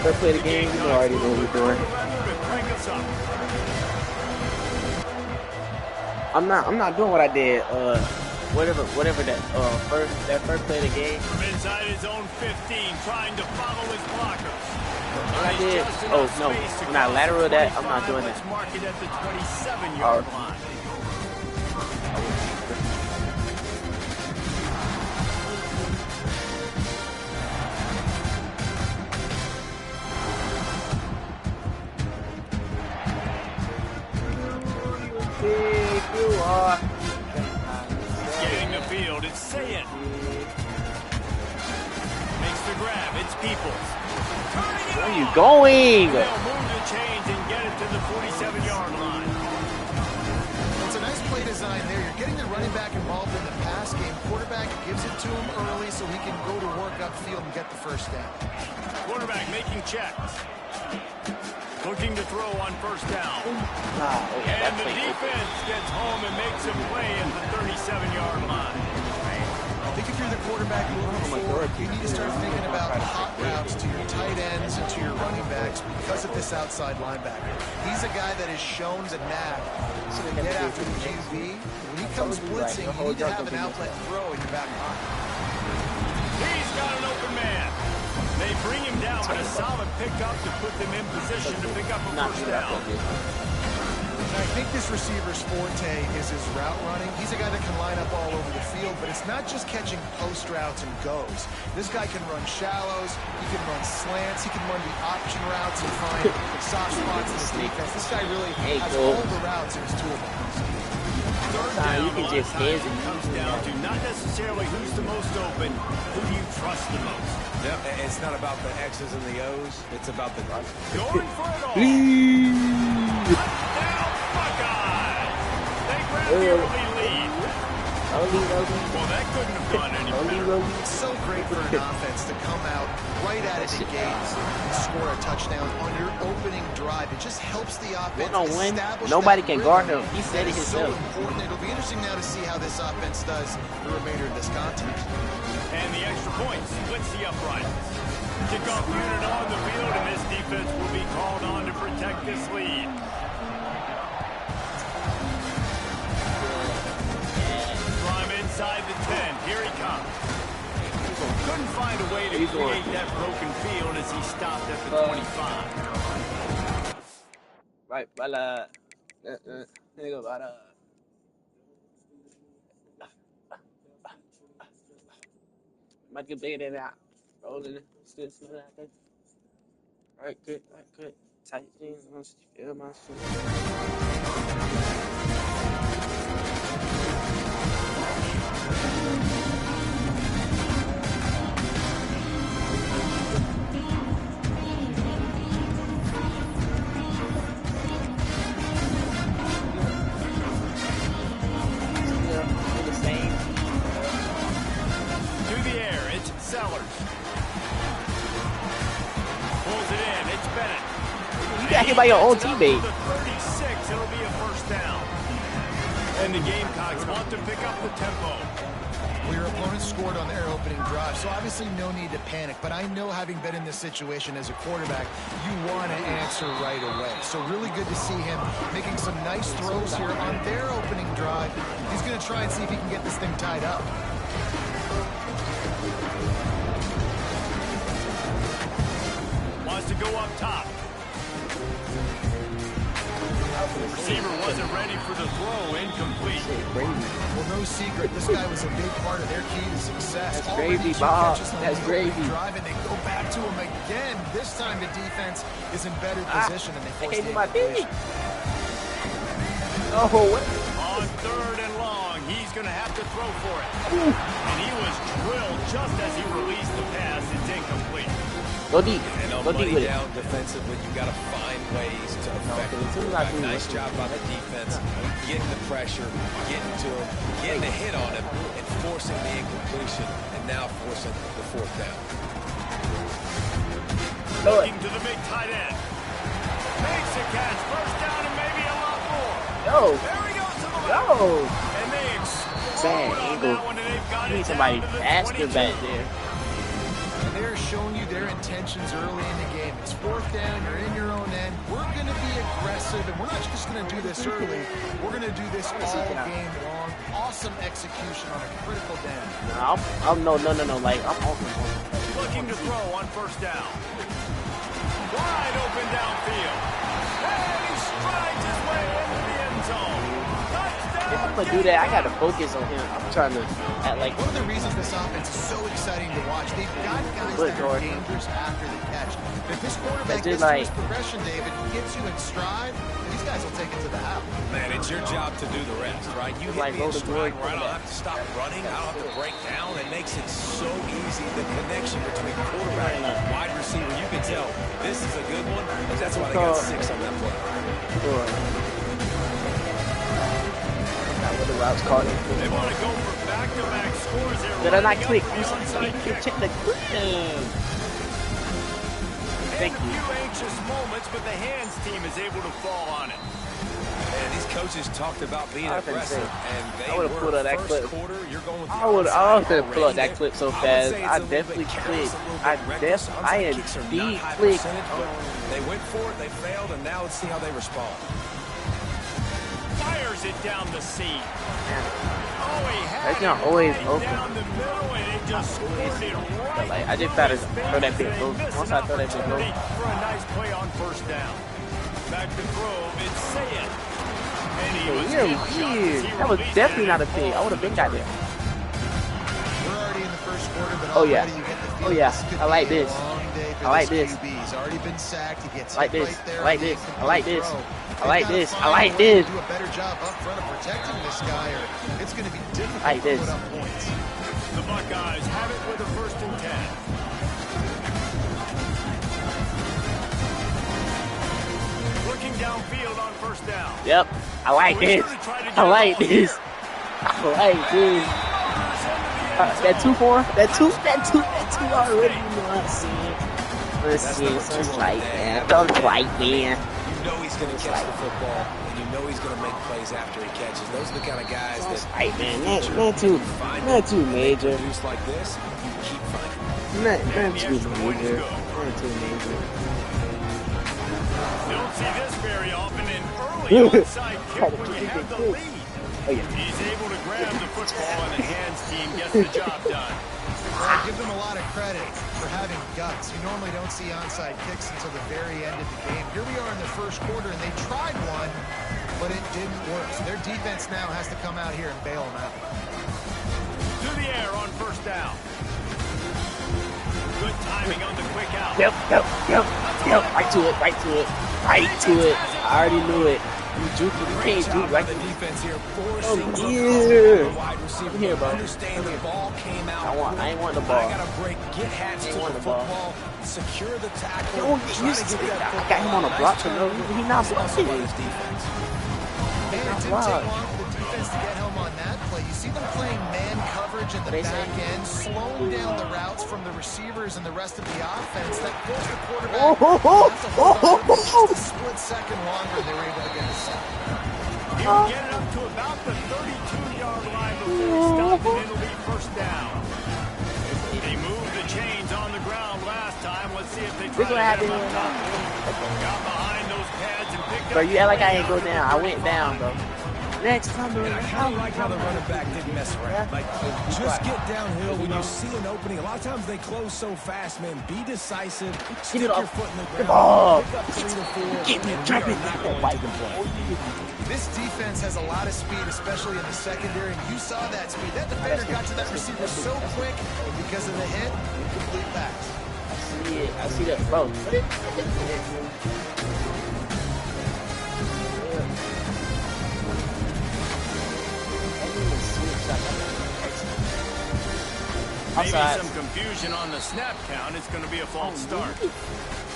Let's play the game. You already know what we're doing. I'm not doing what I did. Whatever that first play of the game. From inside his own 15, trying to follow his blockers. What I did? Oh no, when I lateral that, I'm not doing that. Mark it at the 27-yard line. Big you are. Getting the field, it's Ncaa. Makes the grab, it's Peoples. Where are you going? They'll move the chains and get it to the 47-yard line. It's a nice play design there. You're getting the running back involved in the pass game. Quarterback gives it to him early so he can go to work upfield and get the first down. Quarterback making checks. Looking to throw on first down. And the defense gets home and makes a play at the 37-yard line. I think if you're the quarterback moving forward, you need to start thinking about hot routes to your tight ends and to your running backs because of this outside linebacker. He's a guy that has shown the knack to get after the QB. When he comes blitzing, you need to have an outlet throw in your back pocket. He's got an open man. They bring him down, but a solid pickup to put them in position to pick up a first down. And I think this receiver's forte is his route running. He's a guy that can line up all over the field, but it's not just catching post routes and goes. This guy can run shallows, he can run slants, he can run the option routes and find soft spots in the defense. This guy really has all the routes in his toolbox. Third down, you can just comes down to not necessarily who's the most open, who do you trust the most. Yeah, it's not about the X's and the O's, it's about the going for it all. Touchdown, Buckeyes! They grab the early lead. Well, that couldn't have gone any better. It's so great for an offense to come out right at it and score a touchdown on your opening drive. It just helps the offense establish nobody can guard him. He said it himself. So important. It'll be interesting now to see how this offense does the remainder of this contest. And the extra point splits the uprights. Kickoff unit on the field, and this defense will be called on to protect this lead. From inside the 10, here he comes. Couldn't find a way to create that broken field as he stopped at the 25. Right, bala. Nigga, bala. Might get bigger than that. Rolling it. Still like that. Alright, good. Tight jeans. Once you feel my shit. Hit by your own teammate. 36, it'll be a first down. And the Gamecocks want to pick up the tempo. Well, your opponent scored on their opening drive, so obviously no need to panic. But I know, having been in this situation as a quarterback, you want to answer right away. So really good to see him making some nice throws here on their opening drive. He's going to try and see if he can get this thing tied up. Wants to go up top. Receiver wasn't ready for the throw, incomplete. Well, no secret, this guy was a big part of their key to success. That's gravy, Bob. That's gravy. Drive, and they go back to him again. This time the defense is in better position, and they force the incompletion. Oh, what? On third and long, he's going to have to throw for it. And he was drilled just as he released the pass. It's incomplete. Go deep. Go deep with down defensively, you've got to find ways to affect it. Nice job by the defense, getting the pressure, getting to him, getting a hit on him, and forcing the incompletion, and now forcing the fourth down. Looking to the big tight end. Makes a catch, first down, and maybe a lot more. There he goes to the left. And they explode on that one, and they've got it down to the 22. Somebody faster back there. and they're showing you their intentions early in the game. It's 4th down, you're in your own end. We're going to be aggressive, and we're not just going to do this early. We're going to do this all game long. Awesome execution on a critical down. No. Like, I'm awesome. Looking to throw on 1st down. Wide open downfield. And he strides his way into the end zone. If I'm going to do that, I got to focus on him. I'm trying to act like... One of the reasons this offense is so exciting to watch, they've got guys that are dangerous after the catch. If this quarterback gets to his progression, David, gets you in stride, these guys will take it to the house. Man, it's your job to do the rest, right? You hit me in stride where I don't have to stop running. I don't have to break down. It makes it so easy. The connection between quarterback and wide receiver, you can tell this is a good one. That's why they got 6 on that play. What the routes called. They want to go for back-to-back scores here. Did I not click? Check the clip. Thank you. A few anxious moments, but the hands team is able to fall on it. And these coaches talked about being aggressive, and they were pulled out that clip. Quarter, you're going with the I was gonna pull out that clip so fast. I definitely clicked. I indeed clicked. They went for it, they failed, and now let's see how they respond. Fires it down the seam. Oh, he had That's not always open. down the middle, and it just squirted right. Like, I just gotta throw that big move. Once I throw that big move. For a nice play on 1st down. Back to throw, it's Ncaa. And he was weird. That was definitely not a pick. I would have been got there. We're already in the 1st quarter, but oh yeah. You get the feel Oh yeah. this I like this. I like this. He's already been sacked. He gets I like this. right there. I like this. I like this. I like this. I like like this. Do a better job up front of protecting this guy, or it's going to be difficult like this. to put up points. The Buckeyes have it with a 1st and 10. Looking downfield on 1st down. Yep. I like this. I like this. I like this. That 2-4. That two already. You know what I'm saying? Let's see. Don't like man. Don't like man. You know he's going to catch the football, and you know he's going to make plays after he catches. Those are the kind of guys that... Right, man. Not too major. Just like this, you keep finding. Not too major. Not too major. You don't see this very often in early onside kick when you have the lead. Oh, yeah. He's able to grab the football, and the hands team gets the job done. Well, I give them a lot of credit for having guts. You normally don't see onside kicks until the very end of the game. Here we are in the 1st quarter, and they tried one, but it didn't work. So their defense now has to come out here and bail them out. To the air on 1st down. Good timing on the quick out. Yep. Right to it. I already knew it. You juke it. You can't juke right the defense here. Oh, yeah. Wide receiver. I'm here, bro. Understand the ball came out. I ain't want the ball. I got to break. Get Hats to the football. Secure the tackle. I got him on a block. He's not blocking. And it didn't take long for the defense to get home on that play. You see them playing man coverage in the back end, slowing down the routes from the receivers and the rest of the offense. That forced the quarterback to hold on just a split second longer. They were able to get a sack. He will get it up to about the 32-yard line before he stopped, and it'll be 1st down. They moved the chains on the ground last time. Let's see if they try to get him up top. Got behind those pads and picked up. Bro, you act like I ain't go down. I went down, bro. Next time, And I like how the running back didn't mess around. Like, just get downhill when you see an opening. A lot of times they close so fast, man. Be decisive. Stick your foot in the ground. Pick up 3 to 4. Get me dropping that. This defense has a lot of speed, especially in the secondary. And you saw that speed. That defender got to that receiver so quick, and because of the hit, incomplete pass. I see that, bro. Maybe some confusion on the snap count. It's going to be a false start.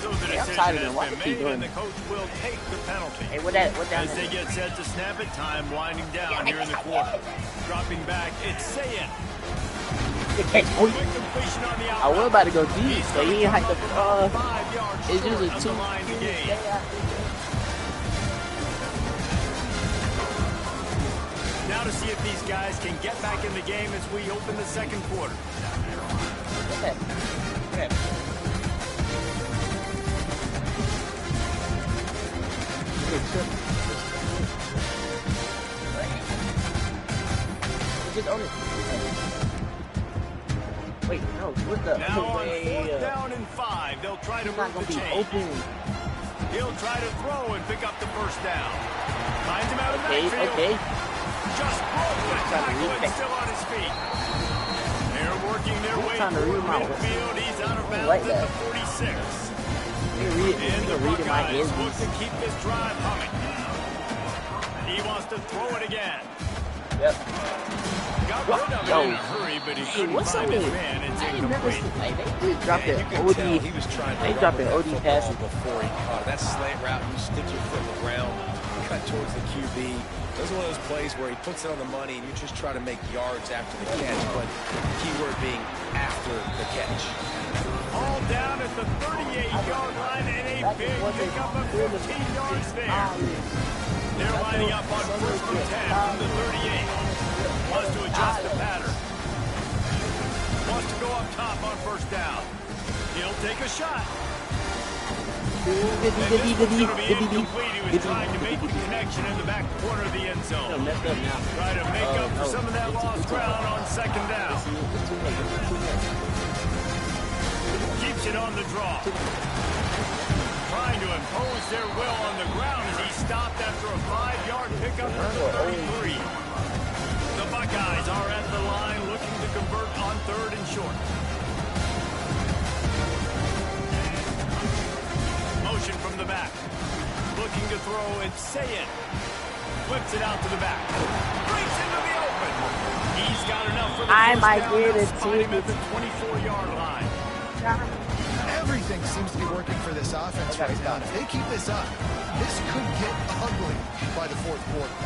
So the decision has been made, and the coach will take the penalty. Hey, what that? As they get set to snap it, time winding down here in the quarter. Dropping back, it's Ncaa. Quick completion on the I was about to go deep, so he ain't had to. 5 yards It's usually short 2 of the line to gain. Now to see if these guys can get back in the game as we open the 2nd quarter. Look at Own it. Wait, no, what the? Now on 4th down and 5, they'll try to move the chain. Open. He'll try to throw and pick up the first down. Finds him out of the backfield. Okay. Just broke the tackle and still on his feet. They're working their way through midfield. He's out of bounds at the 46. And the Buckeyes look to keep this drive humming. He wants to throw it again. Yep. Got rid of it in a hurry, but he couldn't find his man. It's incomplete. They dropped an OD. He was trying They dropped an OD pass before he caught it. That slant route, you stick your foot in the ground, cut towards the QB. Those are one of those plays where he puts it on the money and you just try to make yards after the catch, but the key word being after the catch. All down at the 38-yard line and a big pickup of 15 yards there. They're lining up on 1st and 10 from the 38. Wants to adjust the pattern. Wants to go up top on 1st down. He'll take a shot. And this one's going to be incomplete. He was trying to make the connection in the back corner of the end zone. Try to make up for some of that lost ground on 2nd down. Keeps it on the draw. Trying to impose their will on the ground as he stopped after a 5-yard pickup at the 33. The Buckeyes are at the line looking to convert on 3rd and short. Motion from the back. Looking to throw, it's Ncaa. Flips it out to the back. Breaks into the open. He's got enough for the first down. Find him at the 24-yard line. Everything seems to be working for this offense right now. If they keep this up, this could get ugly by the 4th quarter.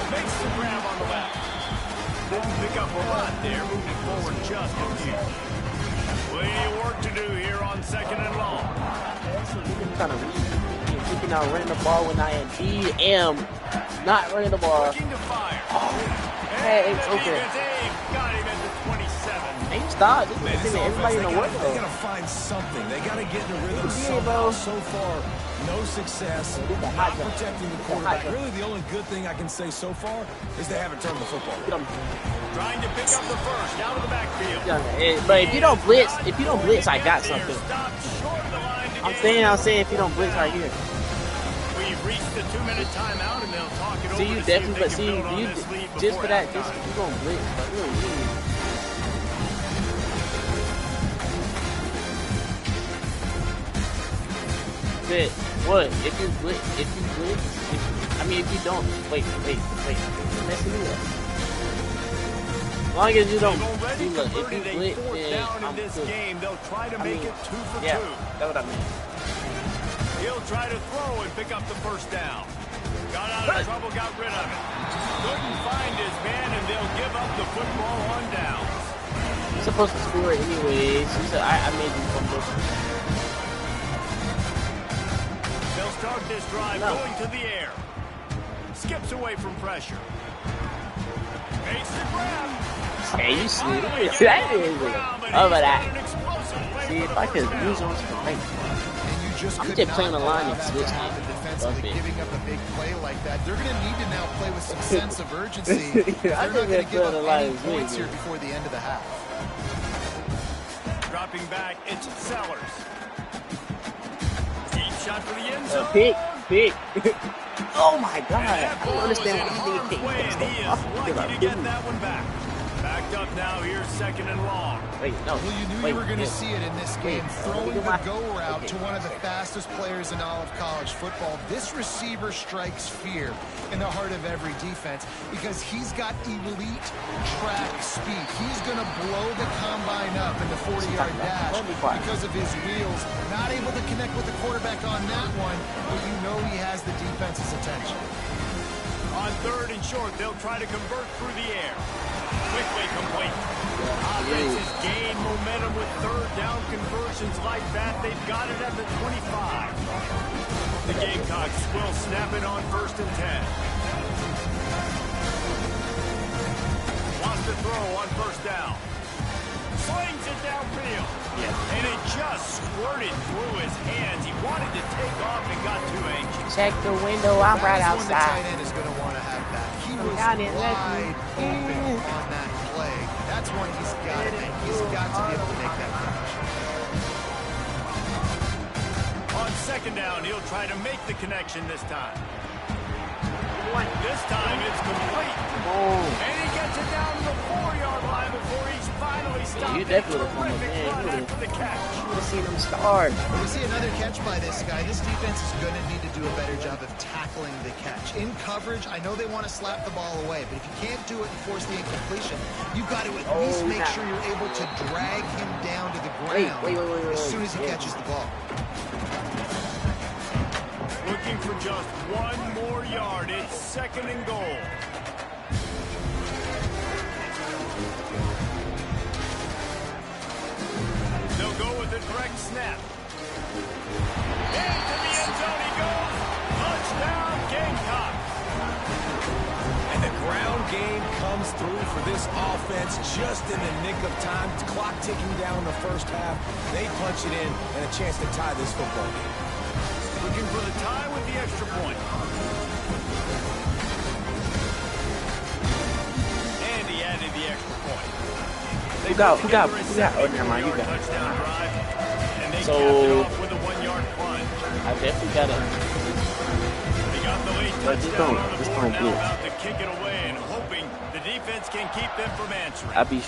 Makes the grab on the left. Didn't pick up a lot there, moving forward just a few. Plenty of work to do here on 2nd and long. Keeping out running the ball when I am not running the ball. Looking to fire. Hey, it's okay. Got him at the 27. Hey, stop. This is everybody in the world. They gotta find something. They gotta get in a rhythm Yeah, somehow. bro. So far, no success. Not protecting the quarterback. Really, the only good thing I can say so far is they haven't turned the football. Trying to pick up the first out of the backfield. But if you don't blitz, I got something. I'm saying if you don't blitz right here. We've reached the 2-minute timeout and they'll talk it over. See, you definitely, but see, you just for that, just you gonna blitz. But really, But what? If you blitz, if you don't, wait, you're messing me up. As long as you don't, if you blitz, then I'm good. They'll try to make it 2 for 2. Yeah, that's what I meant. He'll try to throw and pick up the first down. Got out of trouble, got rid of it. Couldn't find his man, and they'll give up the football on downs. You're supposed to score it anyways. I made you fumble. They'll start this drive going to the air. Skips away from pressure. Makes the grab. Hey, you see that is over that. See, if I could use on some right. I'm just playing the line and switch giving up a big play like that. They're going to need to now play with some sense of urgency. They're not going to give up any points here before the end of the half. Dropping back, it's Sellers. Deep shot for the end zone. Pick. Oh my God! I don't understand why you think he is lucky to get that one back. Backed up now, here's 2nd and long. Wait, no. Well, you knew you were going to see it in this game, throwing the go route to one of the fastest players in all of college football. This receiver strikes fear in the heart of every defense because he's got elite track speed. He's going to blow the combine up in the 40-yard dash because of his wheels. Not able to connect with the quarterback on that one, but you know he has the defense's attention. On 3rd and short, they'll try to convert through the air. Quickly complete. Offense has gained momentum with 3rd down conversions like that. They've got it at the 25. The Gamecocks will snap it on 1st and 10. Wants to throw on 1st down. Slings it downfield. And it just squirted through his hands. He wanted to take off and got too anxious. Check the window. I'm right That is when the outside. tight end is going to want to have that. He was down in wide open on that play. That's when he's got it, and he's got to be able to make that catch. On second down, he'll try to make the connection this time. This time it's complete. And he gets it down to the 4-yard line before he's finally stopped. You definitely a terrific run after the catch. You want to see them start. We see another catch by this guy. This defense is going to need to do a better job of tackling the catch. In coverage, I know they want to slap the ball away, but if you can't do it and force the incompletion, you've got to at least make sure you're able to drag him down to the ground as soon as he catches the ball. Looking for just one more yard. It's second and goal. They'll go with a direct snap. Into the end zone he goes. Touchdown, Gamecock. And the ground game comes through for this offense just in the nick of time. Clock ticking down the first half. They punch it in and a chance to tie this football game. Looking for the tie with the extra point. And he added the extra point. Who got? Oh, never mind. You got. Touchdown drive. And they So, capped it off with a 1-yard plunge. I definitely got it. They got the late But just touchdown don't- on the just board, don't now get. about to kick it away and hoping the defense can keep them from answering. I be.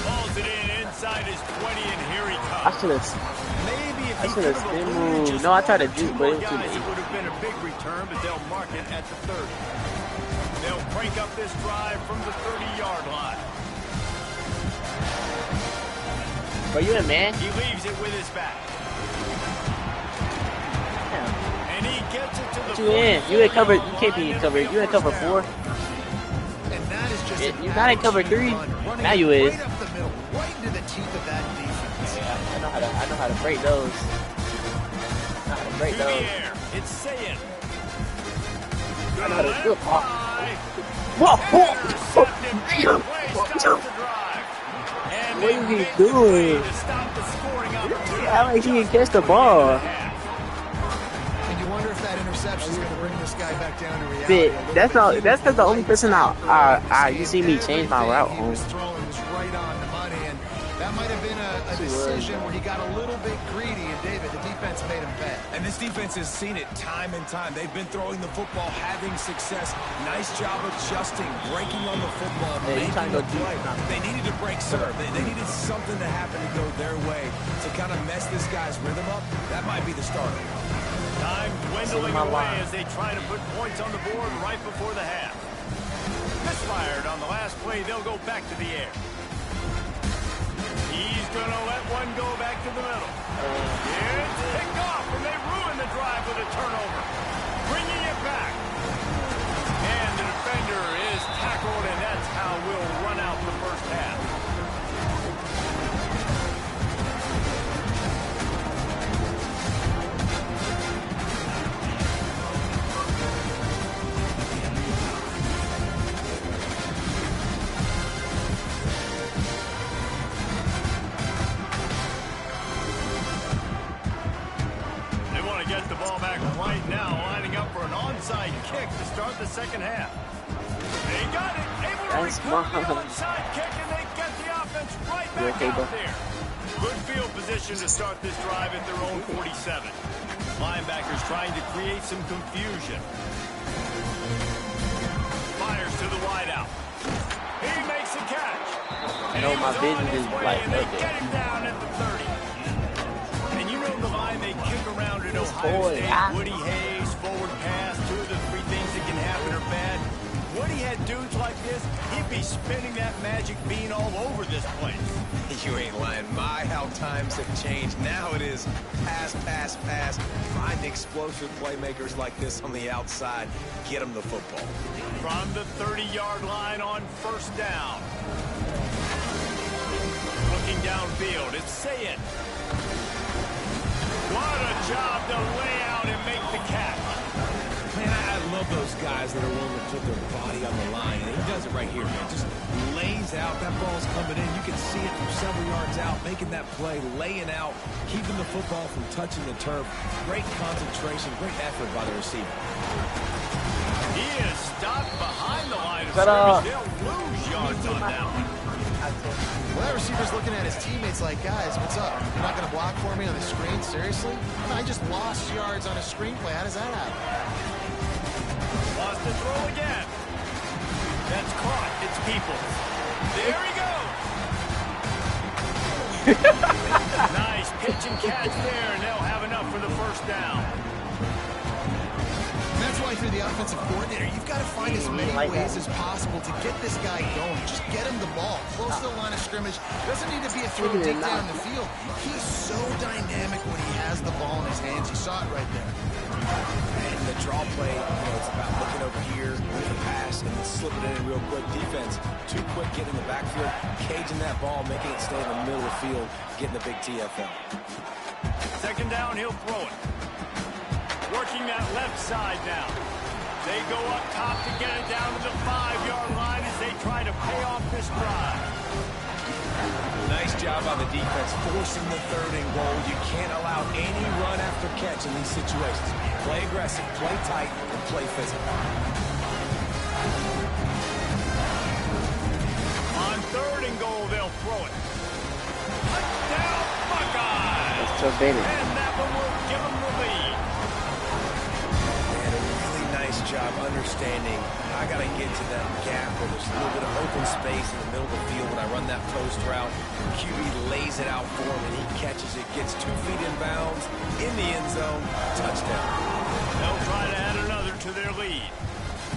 Balls it in inside his 20, and here he I comes. should have. Maybe if I he should could have have spin eluded moved. just No, I tried to one or juke, two but it more was too guys, late. it would have been a big return, but they'll mark it at the 30. They'll crank up this drive from the 30-yard line. Are you in, man? He leaves it with his back. Damn. And he gets it to the You in? You in cover? You 44-yard can't be in line. cover. You in cover 4? And that is just an You're not in cover 3. running Now you is. right up the middle, right into the teeth of that defense. Yeah, I know how to break those. I know how to break To the those. air. It's Ncaa. I know how to Gonna do it. let fly. Whoa! Intercepted. Play stops the drive. And What they is he make the play doing? to stop the scoring opportunity. How like he can catch the ball? And you wonder if that interception is going to bring this guy back down to reality. But that's not. That's because the only person you see me change my route He on. was throwing was right on the money, and that might have been a decision where he got a little bit greedy, and David, the defense made him bet. And this defense has seen it time and time. They've been throwing the football, having success. Nice job adjusting, breaking on the football, Yeah, you making trying to the go deep. play. They needed to break serve. They needed something to happen to go their way to kind of mess this guy's rhythm up. That might be the starter. Time dwindling my away line. as they try to put points on the board right before the half. Misfired on the last play. They'll go back to the air. He's going to let one go back to the middle. It's picked off, and they ruin the drive with a turnover. Bringing it back. And the defender is tackled, and that's how we'll run out the first half. Get the ball back right now, lining up for an onside kick to start the second half. They got it, able to That's recover the smart. onside kick, and they get the offense right back okay, out bro? there. Good field position to start this drive at their own 47. Linebackers trying to create some confusion. Fires to the wideout. He makes a catch. And know he my was vision on his is way, like, and they okay. get him down at the 30. And you know the line they kick around at Ohio boy, State. Woody Hayes, forward pass, 2 of the 3 things that can happen are bad. Woody had dudes like this, he'd be spinning that magic bean all over this place. You ain't lying. My, how times have changed. Now it is pass, pass, pass. Find explosive playmakers like this on the outside. Get them the football. From the 30-yard line on first down. Looking downfield, it's Ncaa. What a job to lay out and make the catch. Man, I love love those guys that are willing to put their body on the line. And he does it right here, man. Just lays out. That ball's coming in. You can see it from several yards out, making that play, laying out, keeping the football from touching the turf. Great concentration, great effort by the receiver. He is stopped behind the line of scrimmage. They'll lose yards on that one. Well, that receiver's looking at his teammates like, guys, what's up? You're not going to block for me on the screen? Seriously? I just lost yards on a screenplay. How does that happen? Lost the throw again. That's caught. It's Peoples. There he goes. Nice pitch and catch there, and they'll have enough for the first down. That's why, if you're the offensive coordinator, you've got to find as many ways as possible to get this guy going. Just get him the ball close to the line of scrimmage. Doesn't need to be a throw deep down the field. He's so dynamic when he has the ball in his hands. You saw it right there. And the draw play, it's about looking over here with the pass and then slipping it in real quick. Defense, too quick getting in the backfield, caging that ball, making it stay in the middle of the field, getting the big TFL. Second down, he'll throw it. Working that left side now. They go up top to get it down to the 5-yard line as they try to pay off this drive. Nice job by the defense forcing the 3rd and goal. You can't allow any run after catch in these situations. Play aggressive, play tight, and play physical. On 3rd and goal, they'll throw it. Touchdown, Buckeyes! That's so baited. And that one will give them the lead. Nice job understanding I got to get to that gap where there's a little bit of open space in the middle of the field when I run that post route. QB lays it out for him and he catches it, gets 2 feet in bounds in the end zone, touchdown. They'll try to add another to their lead.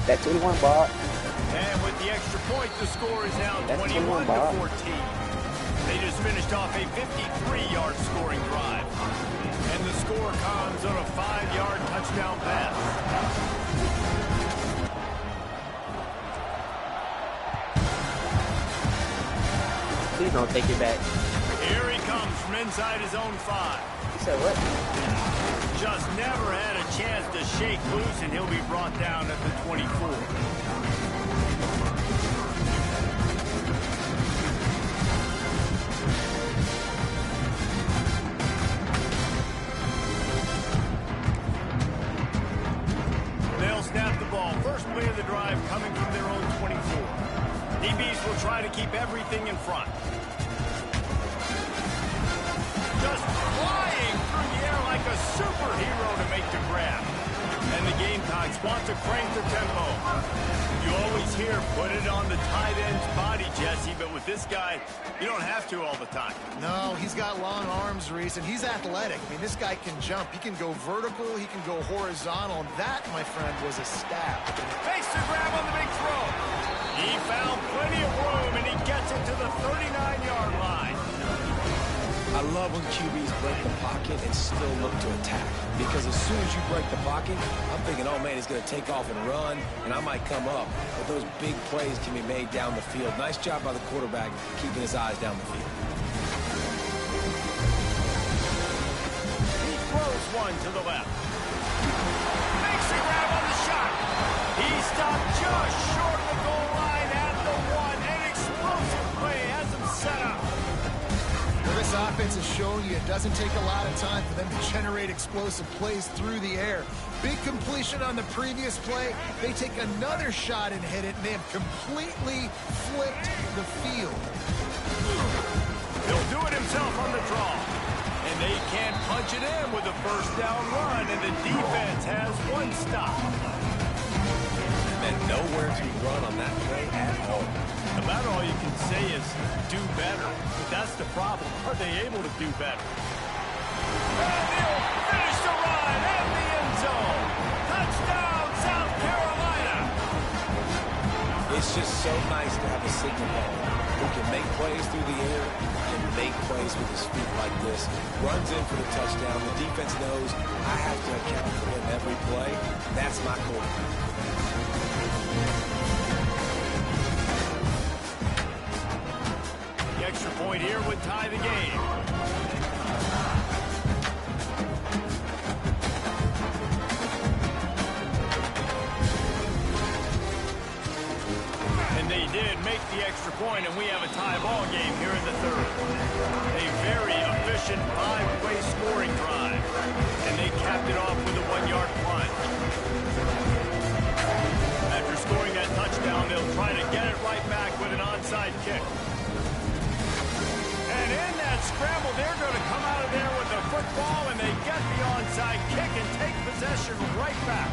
That 21 ball. And with the extra point, the score is now 21 to 14. They just finished off a 53-yard scoring drive. And the score comes on a 5-yard touchdown pass. Please don't take it back. Here he comes from inside his own 5. You said what? Just never had a chance to shake loose, and he'll be brought down at the 24. They'll snap the ball. First play of the drive coming from their own 24. DBs will try to keep everything in front. Just flying through the air like a superhero to make the grab. And the Gamecocks want to crank the tempo. You always hear, put it on the tight end's body, Jesse, but with this guy, you don't have to all the time. No, he's got long arms, Reese, and he's athletic. I mean, this guy can jump. He can go vertical. He can go horizontal. And that, my friend, was a stab. Makes the grab on the big throw. He found plenty of room, and he gets it to the 39-yard line. I love when QBs break the pocket and still look to attack. Because as soon as you break the pocket, I'm thinking, oh, man, he's going to take off and run, and I might come up. But those big plays can be made down the field. Nice job by the quarterback keeping his eyes down the field. He throws one to the left. Makes a grab on the shot. He stopped just short of the goal line at the 1. An explosive play has him set up. Well, this offense has shown you it doesn't take a lot of time for them to generate explosive plays through the air. Big completion on the previous play. They take another shot and hit it, and they have completely flipped the field. He'll do it himself on the draw. And they can't punch it in with a first down run, and the defense has one stop. And nowhere to run on that play at all. About all you can say is do better. But that's the problem. Are they able to do better? And they'll finish the run at the end zone. Touchdown, South Carolina. It's just so nice to have a signal ball who can make plays through the air and make plays with his feet like this. Runs in for the touchdown. The defense knows I have to account for him every play. That's my quarterback. The extra point here would tie the game. they did make the extra point, and we have a tie ball game here in the third. A very efficient 5-way scoring drive, and they capped it off with a 1-yard punt. After scoring that touchdown, they'll try to get it right back with an onside kick. And in that scramble, they're going to come out of there with the football, and they get the onside kick and take possession right back.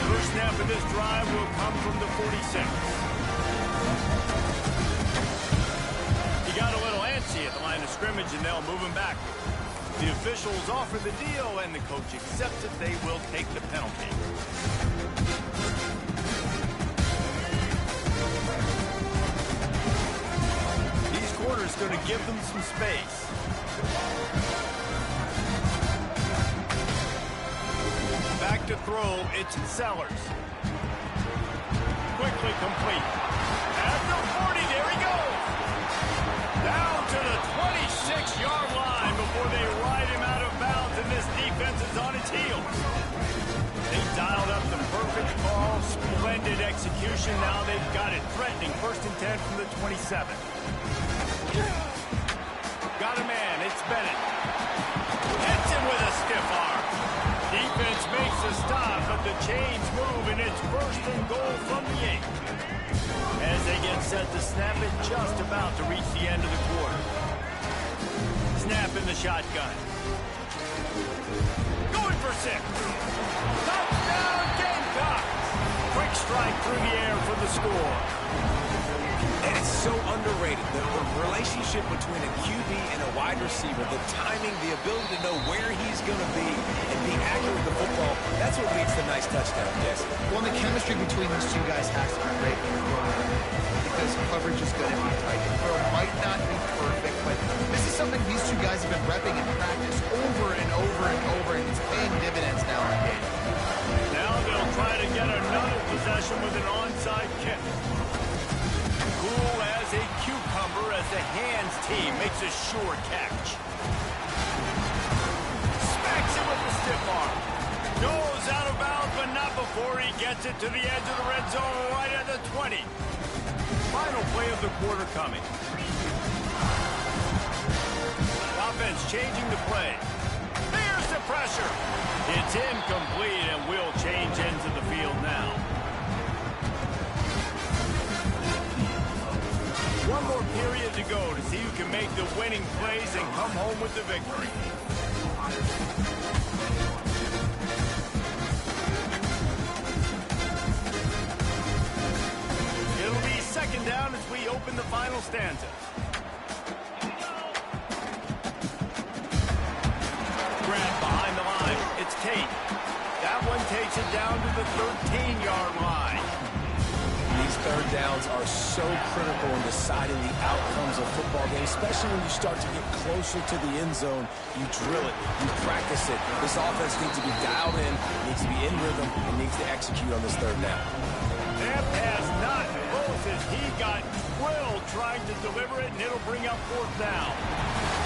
First snap of this drive will come from the 46. He got a little antsy at the line of scrimmage, and they'll move him back. The officials offer the deal, and the coach accepts it. They will take the penalty. These quarters going to give them some space. Back to throw, it's Sellers. Quickly complete. At the 40, there he goes. Down to the 26-yard line before they ride him out of bounds, and this defense is on its heels. They dialed up the perfect call, splendid execution. Now they've got it threatening. 1st and 10 from the 27. Got a man, it's Bennett. Hits him with a stiff arm. Defense makes a stop, but the chains move, and it's 1st and goal from the 8. As they get set to snap it, just about to reach the end of the quarter. Snap in the shotgun. Going for 6. Touchdown, Gamecocks! Quick strike through the air for the score. And it's so underrated. The relationship between a QB and a wide receiver, the timing, the ability to know where he's going to be and be accurate with the football, that's what leads to nice touchdowns, Jesse. Well, the chemistry between these two guys has to be great because coverage is going to be tight. The throw might not be perfect, but this is something these two guys have been repping in practice over and over and over, and it's paying dividends now in the game. Now they'll try to get another possession with an onside kick. Cool as a cucumber as the hands team makes a sure catch. Smacks it with the stiff arm. Goes out of bounds, but not before he gets it to the edge of the red zone right at the 20. Final play of the quarter coming. Offense changing the play. There's the pressure. It's incomplete, and will change ends of the field now. One more period to go to see who can make the winning plays and come home with the victory. It'll be 2nd down as we open the final stanza. Grant behind the line. It's Tate. That one takes it down to the 13-yard line. These 3rd downs are so critical in deciding the outcomes of football games, especially when you start to get closer to the end zone. You drill it, you practice it. This offense needs to be dialed in, needs to be in rhythm, and needs to execute on this 3rd down. That has not both as he got drilled trying to deliver it, and it'll bring up 4th down.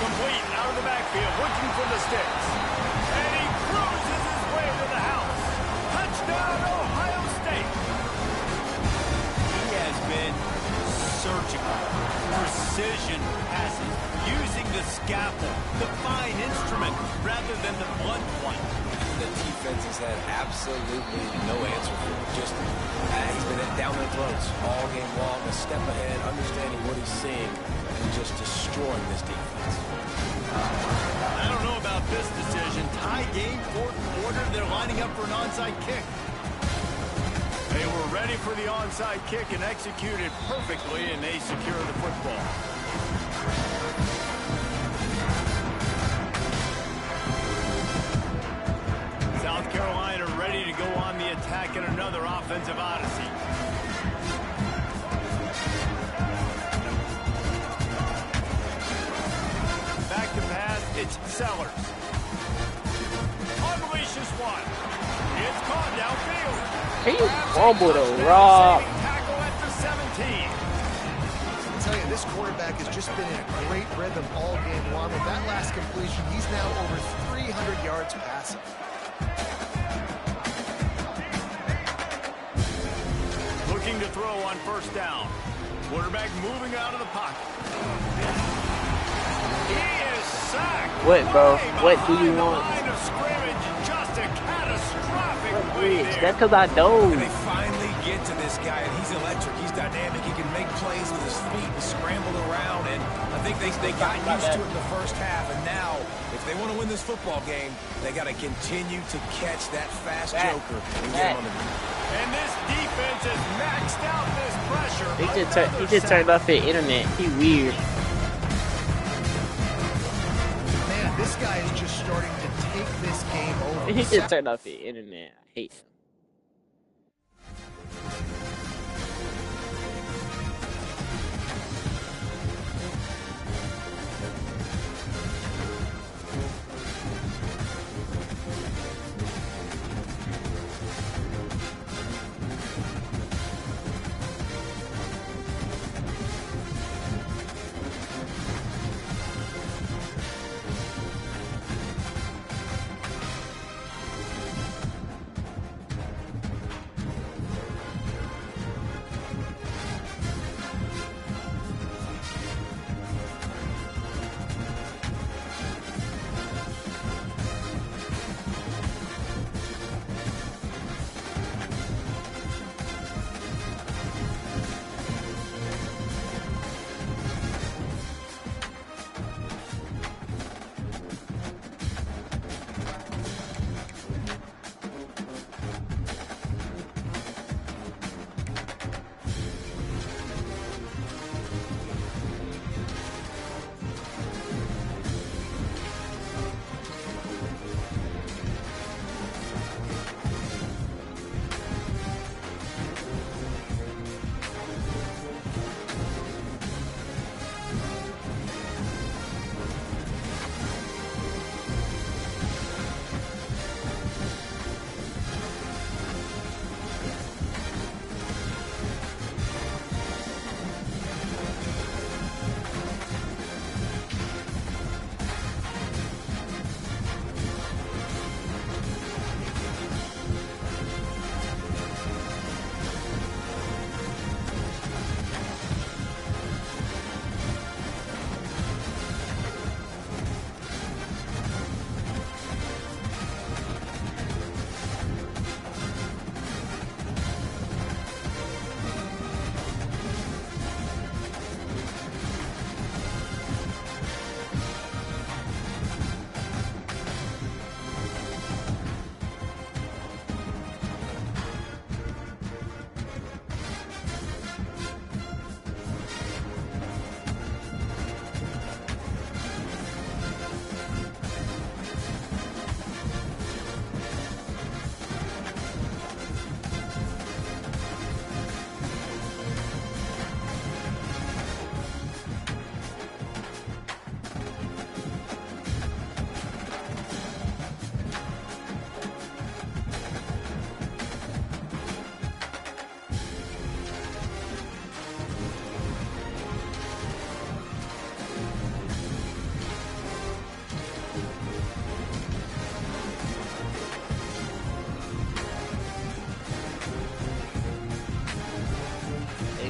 Complete out of the backfield, looking for the sticks. And he cruises his way to the house. Touchdown, Ohio State. He has been surgical, precision passes, using the scalpel, the fine instrument, rather than the blunt one. The defense has had absolutely no answer for it. Just, he's been down their throats all game long, a step ahead, understanding what he's seeing, and just destroying this defense. I don't know about this decision. Tie game, 4th quarter, they're lining up for an onside kick. They were ready for the onside kick and executed perfectly, and they secure the football. South Carolina ready to go on the attack in another offensive odyssey. Back to pass, it's Sellers. Unleashes one. It's caught downfield. He fumbled a rock. Tackle at the 17. I'll tell you, this quarterback has just been in a great rhythm all game long. With that last completion, he's now over 300 yards passing. Looking to throw on first down. Quarterback moving out of the pocket. He is sacked. What, bro? What do you want? Line of scrimmage, just a catastrophic play there. That's because I know. And they finally get to this guy, and he's electric. He's dynamic. He can make plays with his feet and scramble around. And I think they got used to it in the first half. And now, if they want to win this football game, they got to continue to catch that fast joker and get him on the ground. And this defense has maxed out this pressure. He just turned off the internet. He weird. Man, this guy is just starting to take this game over. He just turned off the internet. I hate him.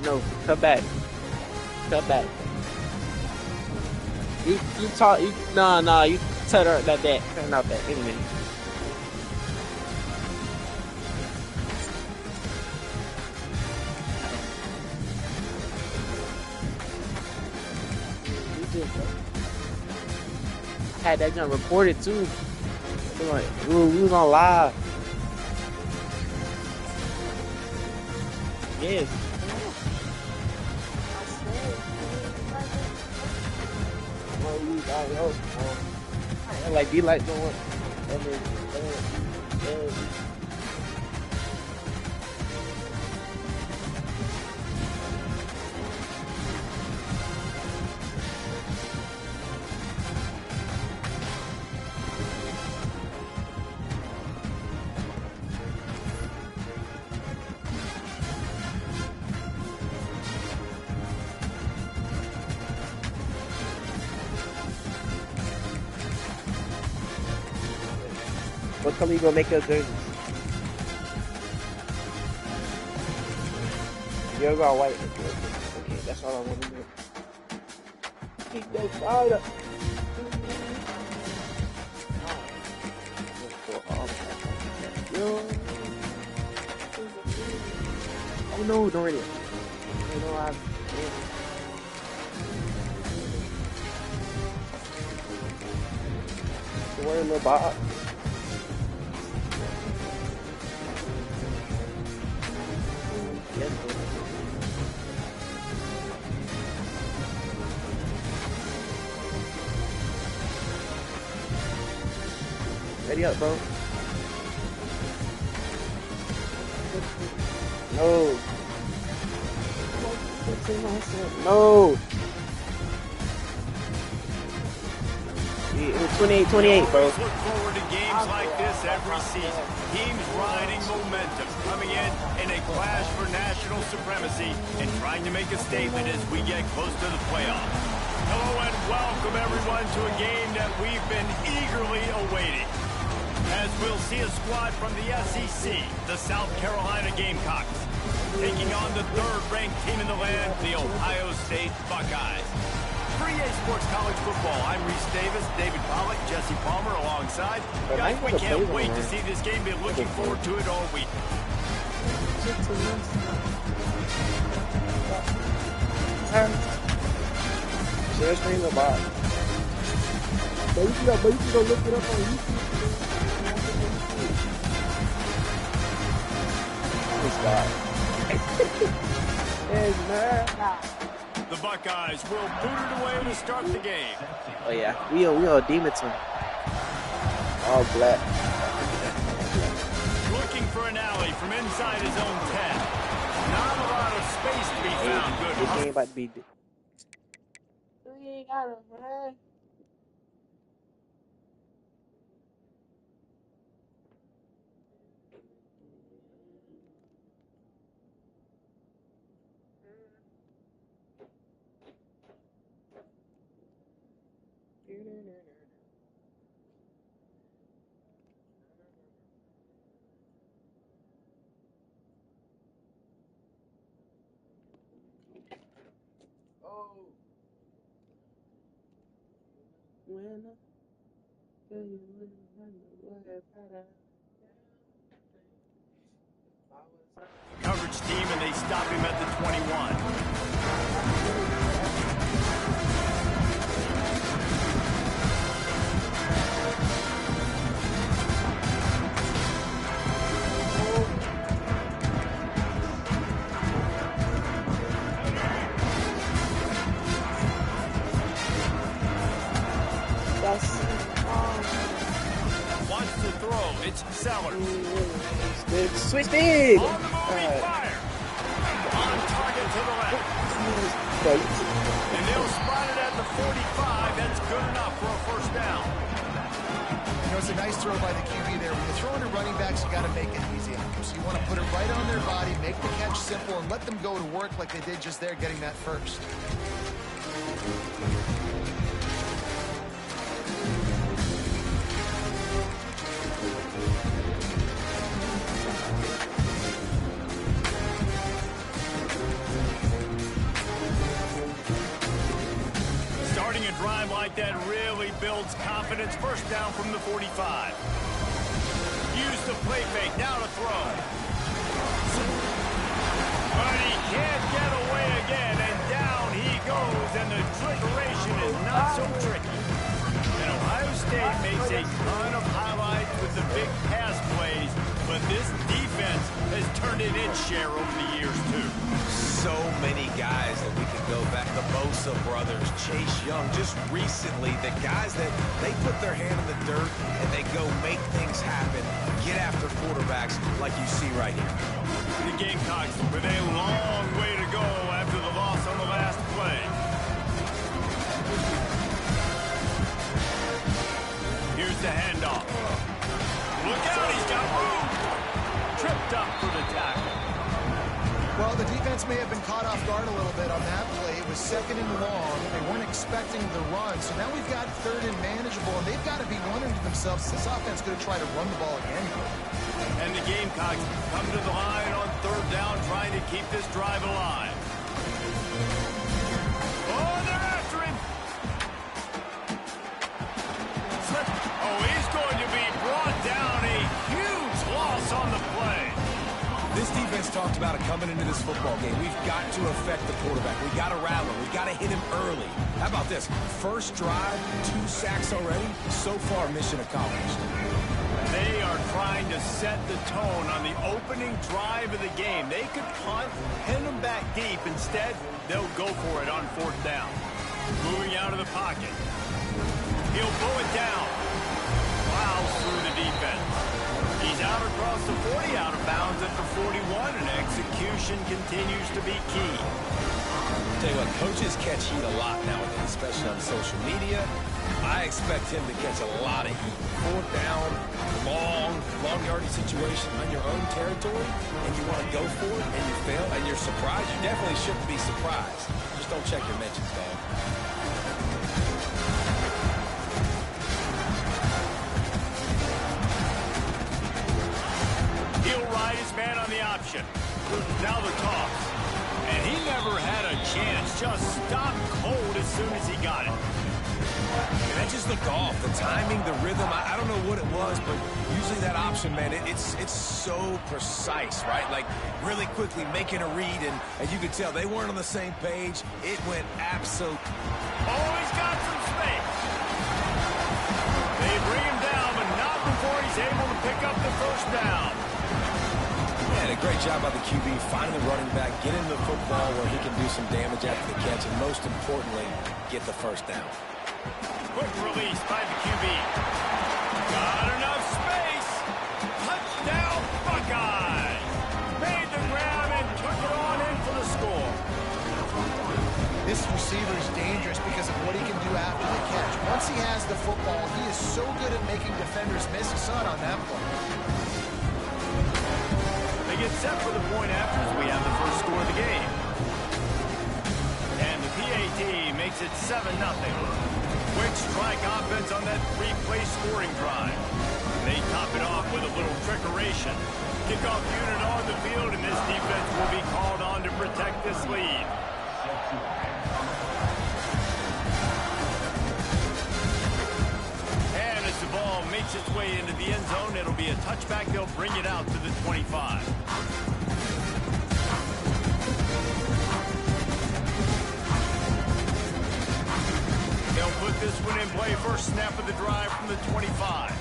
No, come back. Come back. You talk. You nah. You turn out that. Turn out that. Wait a minute. I had that jump recorded too. We was on live. Yes. Like he like doing What color you gonna make your jerseys? You're got white. Okay, that's all I want to do. Keep that side up. Oh no, don't read it. You know I'm. Don't worry, little Bob. Yes, ready up, bro. No. No. It was 28-28, bro. Look forward to games like this every season. Teams riding momentum, coming in a clash for national supremacy and trying to make a statement as we get close to the playoffs. Hello and welcome everyone to a game that we've been eagerly awaiting. As we'll see a squad from the SEC, the South Carolina Gamecocks, taking on the third-ranked team in the land, the Ohio State Buckeyes. For EA Sports College Football, I'm Reese Davis, David Pollack, Jesse Palmer alongside. Guys, we can't wait to see this game. Been looking forward to it all week. Share screen the box. But you can go look it up on YouTube. This guy. The Buckeyes will boot it away to start the game. Oh yeah, we are demon team. All black. Looking for an alley from inside his own 10. Not a lot of space to be found. Good. This game about to be. You ain't got it, man. Coverage team, and they stop him at the 21. Wants to throw. It's Sellers. Switch in. On the moving fire. On target to the left. And they'll spot it at the 45. That's good enough for a first down. You know, it's a nice throw by the QB there. When you're throwing to running backs, you got to make it easy on them. So you want to put it right on their body, make the catch simple, and let them go to work like they did just there, getting that first. Starting a drive like that really builds confidence. First down from the 45. Use the play fake. Now to throw. But he can't get away again, and down he goes, and the trickeration is not so tricky. And Ohio State makes a ton of highlights with the big pass plays, but this defense has turned in its share over the years, too. So many guys that we can go back. The Bosa brothers, Chase Young, just recently, the guys that they put their hand in the dirt and they go make things happen, get after quarterbacks like you see right here. The Gamecocks with a long way to go after the loss on the last play. Here's the handoff. Look out, he's got room. Tripped up for the tackle. Well, Well, the defense may have been caught off guard a little bit on that play. It was 2nd and long. They weren't expecting the run. So now we've got 3rd and manageable, and they've got to be wondering to themselves, this offense going to try to run the ball again. And the Gamecocks come to the line on 3rd down, trying to keep this drive alive. Oh, they're after him. Slip. Oh, he's going to be brought down. A huge loss on the play. This defense talked about it coming into this football game. We've got to affect the quarterback. We've got to rattle him. We've got to hit him early. How about this? First drive, 2 sacks already. So far, mission accomplished. They are trying to set the tone on the opening drive of the game. They could punt, pin them back deep. Instead, they'll go for it on 4th down. Moving out of the pocket. He'll pull it down. Plows through the defense. He's out across the 40, out of bounds at the 41, and execution continues to be key. Tell you what, coaches catch heat a lot nowadays, especially on social media. I expect him to catch a lot of heat. 4th down, long yardage situation on your own territory, and you want to go for it, and you fail, and you're surprised. You definitely shouldn't be surprised. Just don't check your mentions, dog. He'll ride his man on the option. Now the toss. And he never had a chance. Just stopped cold as soon as he got it. And that just looked off. The timing, the rhythm, I don't know what it was, but usually that option, man, it's so precise, right? Like, really quickly making a read, and you could tell they weren't on the same page. It went absolute. Oh, he's got some space. They bring him down, but not before he's able to pick up the 1st down. And a great job by the QB, find the running back, get him the football where he can do some damage after the catch, and most importantly, get the 1st down. Quick release by the QB. Got enough space. Touchdown, Buckeyes. Made the grab and took it on in for the score. This receiver is dangerous because of what he can do after the catch. Once he has the football, he is so good at making defenders miss. You saw it on that play. They get set for the point after as we have the first score of the game. And the PAT makes it 7-0. Quick strike offense on that 3-play scoring drive. They top it off with a little trickeration. Kickoff unit on the field, and this defense will be called on to protect this lead. And as the ball makes its way into the end zone, it'll be a touchback. They'll bring it out to the 25. They'll put this one in play. First snap of the drive from the 25.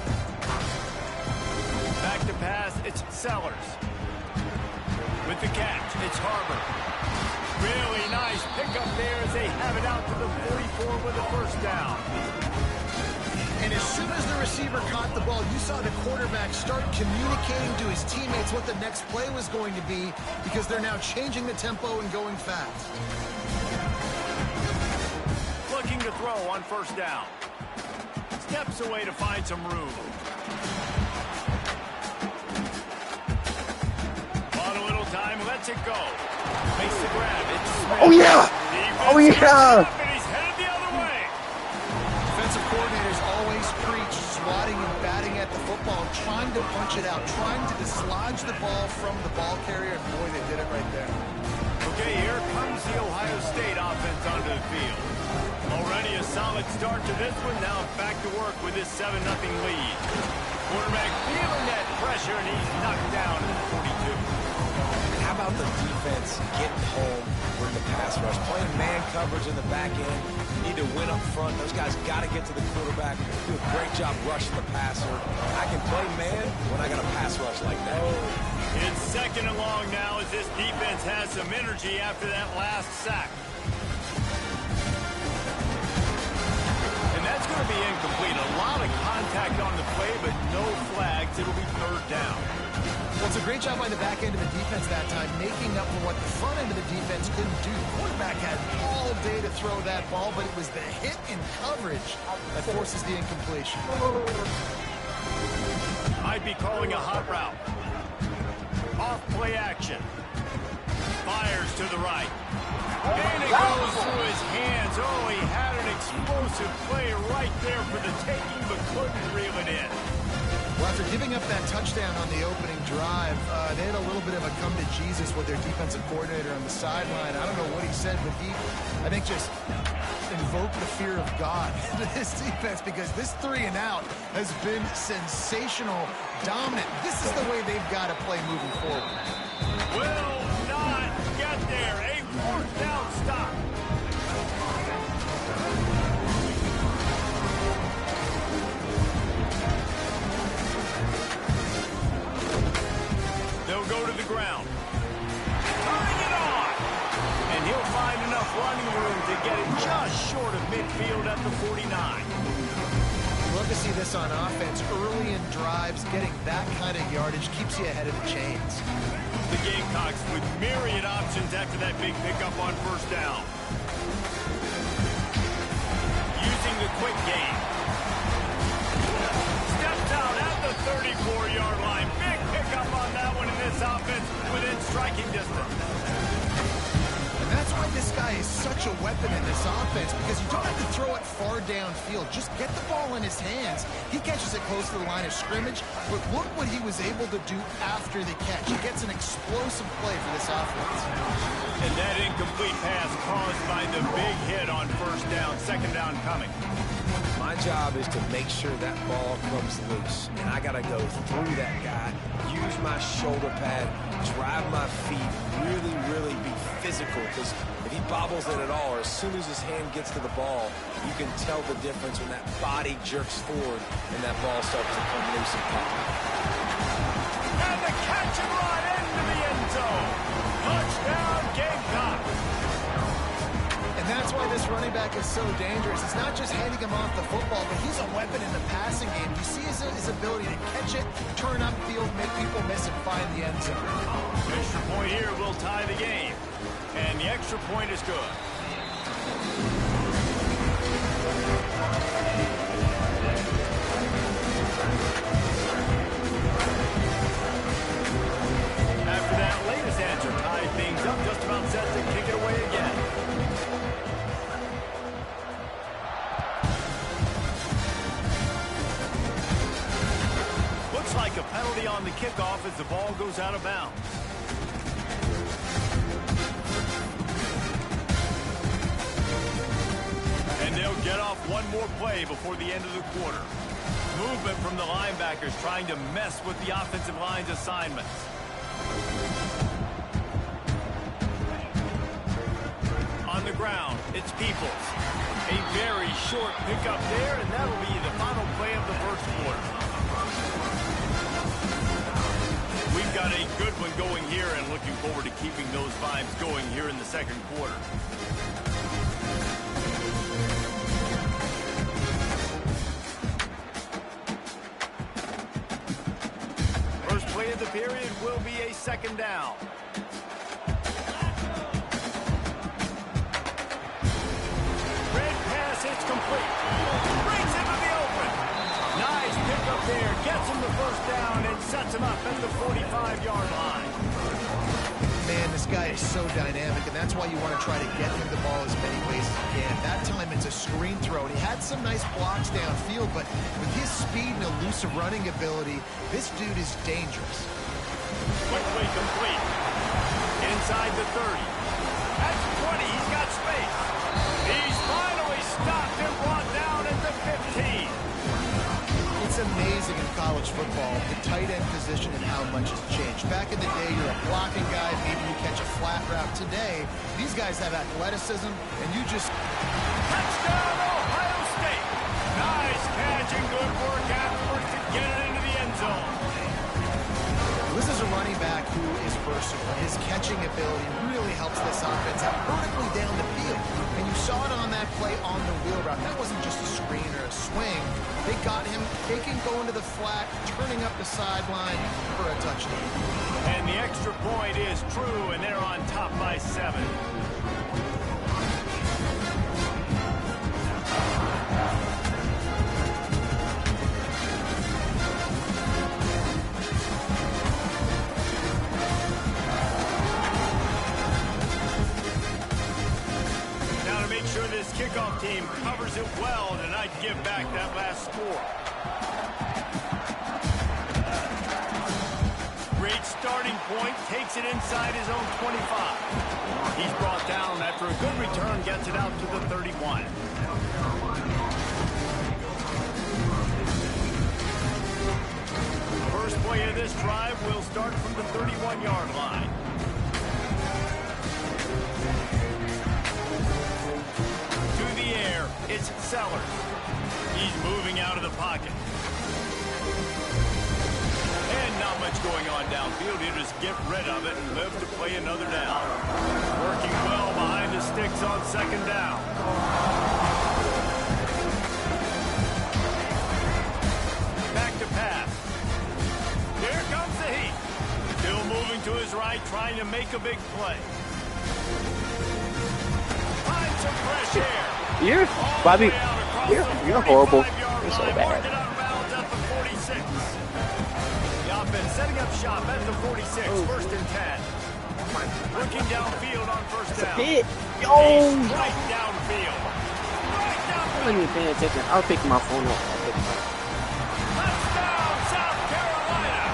Back to pass, it's Sellers. With the catch, it's Harbor. Really nice pickup there as they have it out to the 44 with a 1st down. And as soon as the receiver caught the ball, you saw the quarterback start communicating to his teammates what the next play was going to be, because they're now changing the tempo and going fast. Looking to throw on 1st down. Steps away to find some room. On a little time, lets it go. Makes the grab. It's Smith. Oh, yeah. Oh, yeah. And he's headed the other way. Defensive coordinators always preach swatting and batting at the football, trying to punch it out, trying to dislodge the ball from the ball carrier, and boy, they did it right there. Okay, here comes the Ohio State offense onto the field. Already a solid start to this one. Now back to work with this 7-0 lead. Quarterback feeling that pressure, and he's knocked down at the 42. How about the defense getting home with the pass rush? Playing man coverage in the back end. You need to win up front. Those guys got to get to the quarterback. Do a great job rushing the passer. I can play man when I got a pass rush like that. It's 2nd and long now as this defense has some energy after that last sack. And that's going to be incomplete. A lot of contact on the play, but no flags. It'll be 3rd down. Well, it's a great job by the back end of the defense that time, making up for what the front end of the defense couldn't do. The quarterback had all day to throw that ball, but it was the hit in coverage that forces the incompletion. Might be calling a hot route. Off play action. Fires to the right. And it goes through his hands. Oh, he had an explosive play right there for the taking, but couldn't reel it in. Well, after giving up that touchdown on the opening drive, they had a little bit of a come to Jesus with their defensive coordinator on the sideline. I don't know what he said, but he, I think, just invoked the fear of God into his defense, because this 3 and out has been sensational, dominant. This is the way they've got to play moving forward. Will not get there. A fourth down stop. They'll go to the ground. Turning it on. And he'll find enough running room to get it just short of midfield at the 49. Love to see this on offense. Early in drives, getting that kind of yardage keeps you ahead of the chains. The Gamecocks with myriad options after that big pickup on first down. Using the quick game. Steps out at the 34-yard line. Big pickup on that one in this offense within striking distance. And that's why this guy is such a weapon in this offense, because you don't have to throw it far downfield. Just get the ball in his hands. He catches it close to the line of scrimmage, but look what he was able to do after the catch. He gets an explosive play for this offense. And that incomplete pass caused by the big hit on first down, second down coming. My job is to make sure that ball comes loose, and I got to go through that guy, use my shoulder pad, drive my feet, really be physical, because if he bobbles it at all, or as soon as his hand gets to the ball, you can tell the difference when that body jerks forward and that ball starts to come loose and pop out. And the catch and run into the end zone. Touchdown, Gamecocks. And that's why this running back is so dangerous. It's not just handing him off the football, but he's a weapon in the passing game. You see his ability to catch it, turn upfield, make people miss, and find the end zone. Extra point here will tie the game. And the extra point is good. After that latest answer tied things up, just about set to kick it away again. Looks like a penalty on the kickoff as the ball goes out of bounds. And they'll get off one more play before the end of the quarter. Movement from the linebackers trying to mess with the offensive line's assignments. On the ground, it's Peoples. A very short pickup there, and that'll be the final play of the first quarter. We've got a good one going here, and looking forward to keeping those vibes going here in the second quarter. First play of the period will be a second down. Red pass, it's complete. Brings him to the open. Nice pick up there. Gets him the first down and sets him up at the 45-yard line. Man, this guy is so dynamic, and that's why you want to try to get him the ball as many ways as you can. That time it's a screen throw, and he had some nice blocks downfield, but with his speed and elusive running ability, this dude is dangerous. Quickly complete. Inside the 30. At 20, he's got space. He's finally stopped and brought down at the 15. It's amazing in college football, the tight end position and how much has changed. Back in the day, you're a blocking guy, maybe you catch a flat route. Today, these guys have athleticism, and you just... Touchdown, Ohio State. Nice catch and good work afterwards to get it into the end zone. This is a running back who is versatile. His catching ability really helps this offense out vertically down the field. And you saw it on that play on the wheel route. That wasn't just a screen or a swing. They got him taking, going to the flat, turning up the sideline for a touchdown. And the extra point is true, and they're on top by 7. back that last score. Great starting point, takes it inside his own 25. He's brought down after a good return, gets it out to the 31. First play of this drive will start from the 31-yard line. To the air, it's Sellers. He's moving out of the pocket. And not much going on downfield. He'll just get rid of it and live to play another down. Working well behind the sticks on second down. Back to pass. Here comes the heat. Still moving to his right, trying to make a big play. Find some fresh air. You're, Bobby, you're horrible. You're so bad. Setting up shop at the 46, first and 10. Looking downfield on first down. Hit. Yo! Right downfield. I wasn't even paying attention. I was picking my phone up. Touchdown, South Carolina.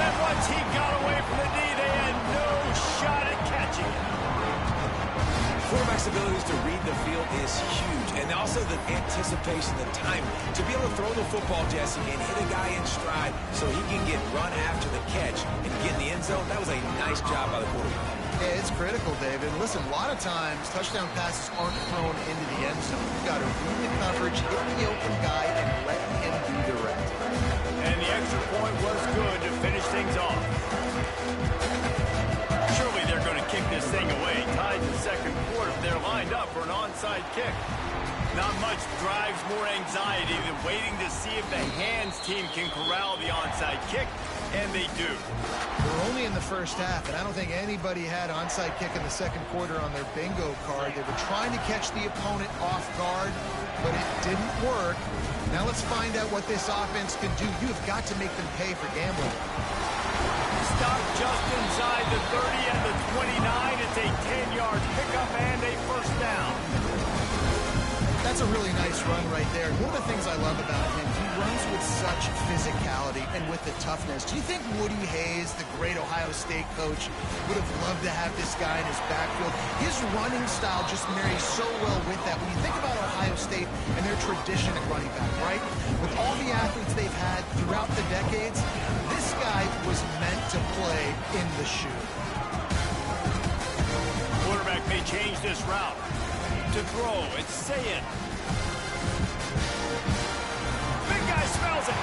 And once he got away from the D, they had no shot at catching it. Quarterback's abilities to read the field is huge, and also the anticipation, the time to be able to throw the football, Jesse, and hit a guy in stride so he can get run after the catch and get in the end zone. That was a nice job by the quarterback. Yeah, it's critical, David. Listen, a lot of times touchdown passes aren't thrown into the end zone. You've got to read the coverage, hit the open guy, and let him do the rest. And the extra point was good to finish things off. Surely they're going to kick this thing away. Tied in the second quarter. They're lined up for an onside kick. Not much drives more anxiety than waiting to see if the hands team can corral the onside kick, and they do. We're only in the first half, and I don't think anybody had onside kick in the second quarter on their bingo card. They were trying to catch the opponent off guard, but it didn't work. Now let's find out what this offense can do. You've got to make them pay for gambling. Stop just inside the 30 and the 29. It's a 10-yard pickup and a first down. That's a really nice run right there. One of the things I love about him, he runs with such physicality and with the toughness. Do you think Woody Hayes, the great Ohio State coach, would have loved to have this guy in his backfield? His running style just marries so well with that. When you think about Ohio State and their tradition at running back, right? With all the athletes they've had throughout the decades, this guy was meant to play in the shoe. Quarterback may change this route. To throw, it's Saying. Big guy smells it.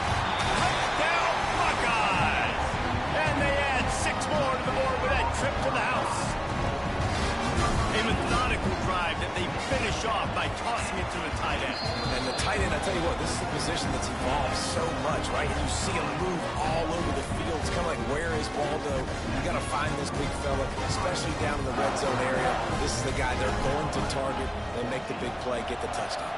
Touchdown, Buckeyes. And they add 6 more to the board with that trip to the house. A methodical drive that they finish off by tossing it to the tight end. And the tight end, I tell you what, this is a position that's evolved so much, right? You see him move all over the field. It's kind of like, where is Waldo? You got to find this big fella, especially down in the red zone area. This is the guy they're going to target. They make the big play, get the touchdown.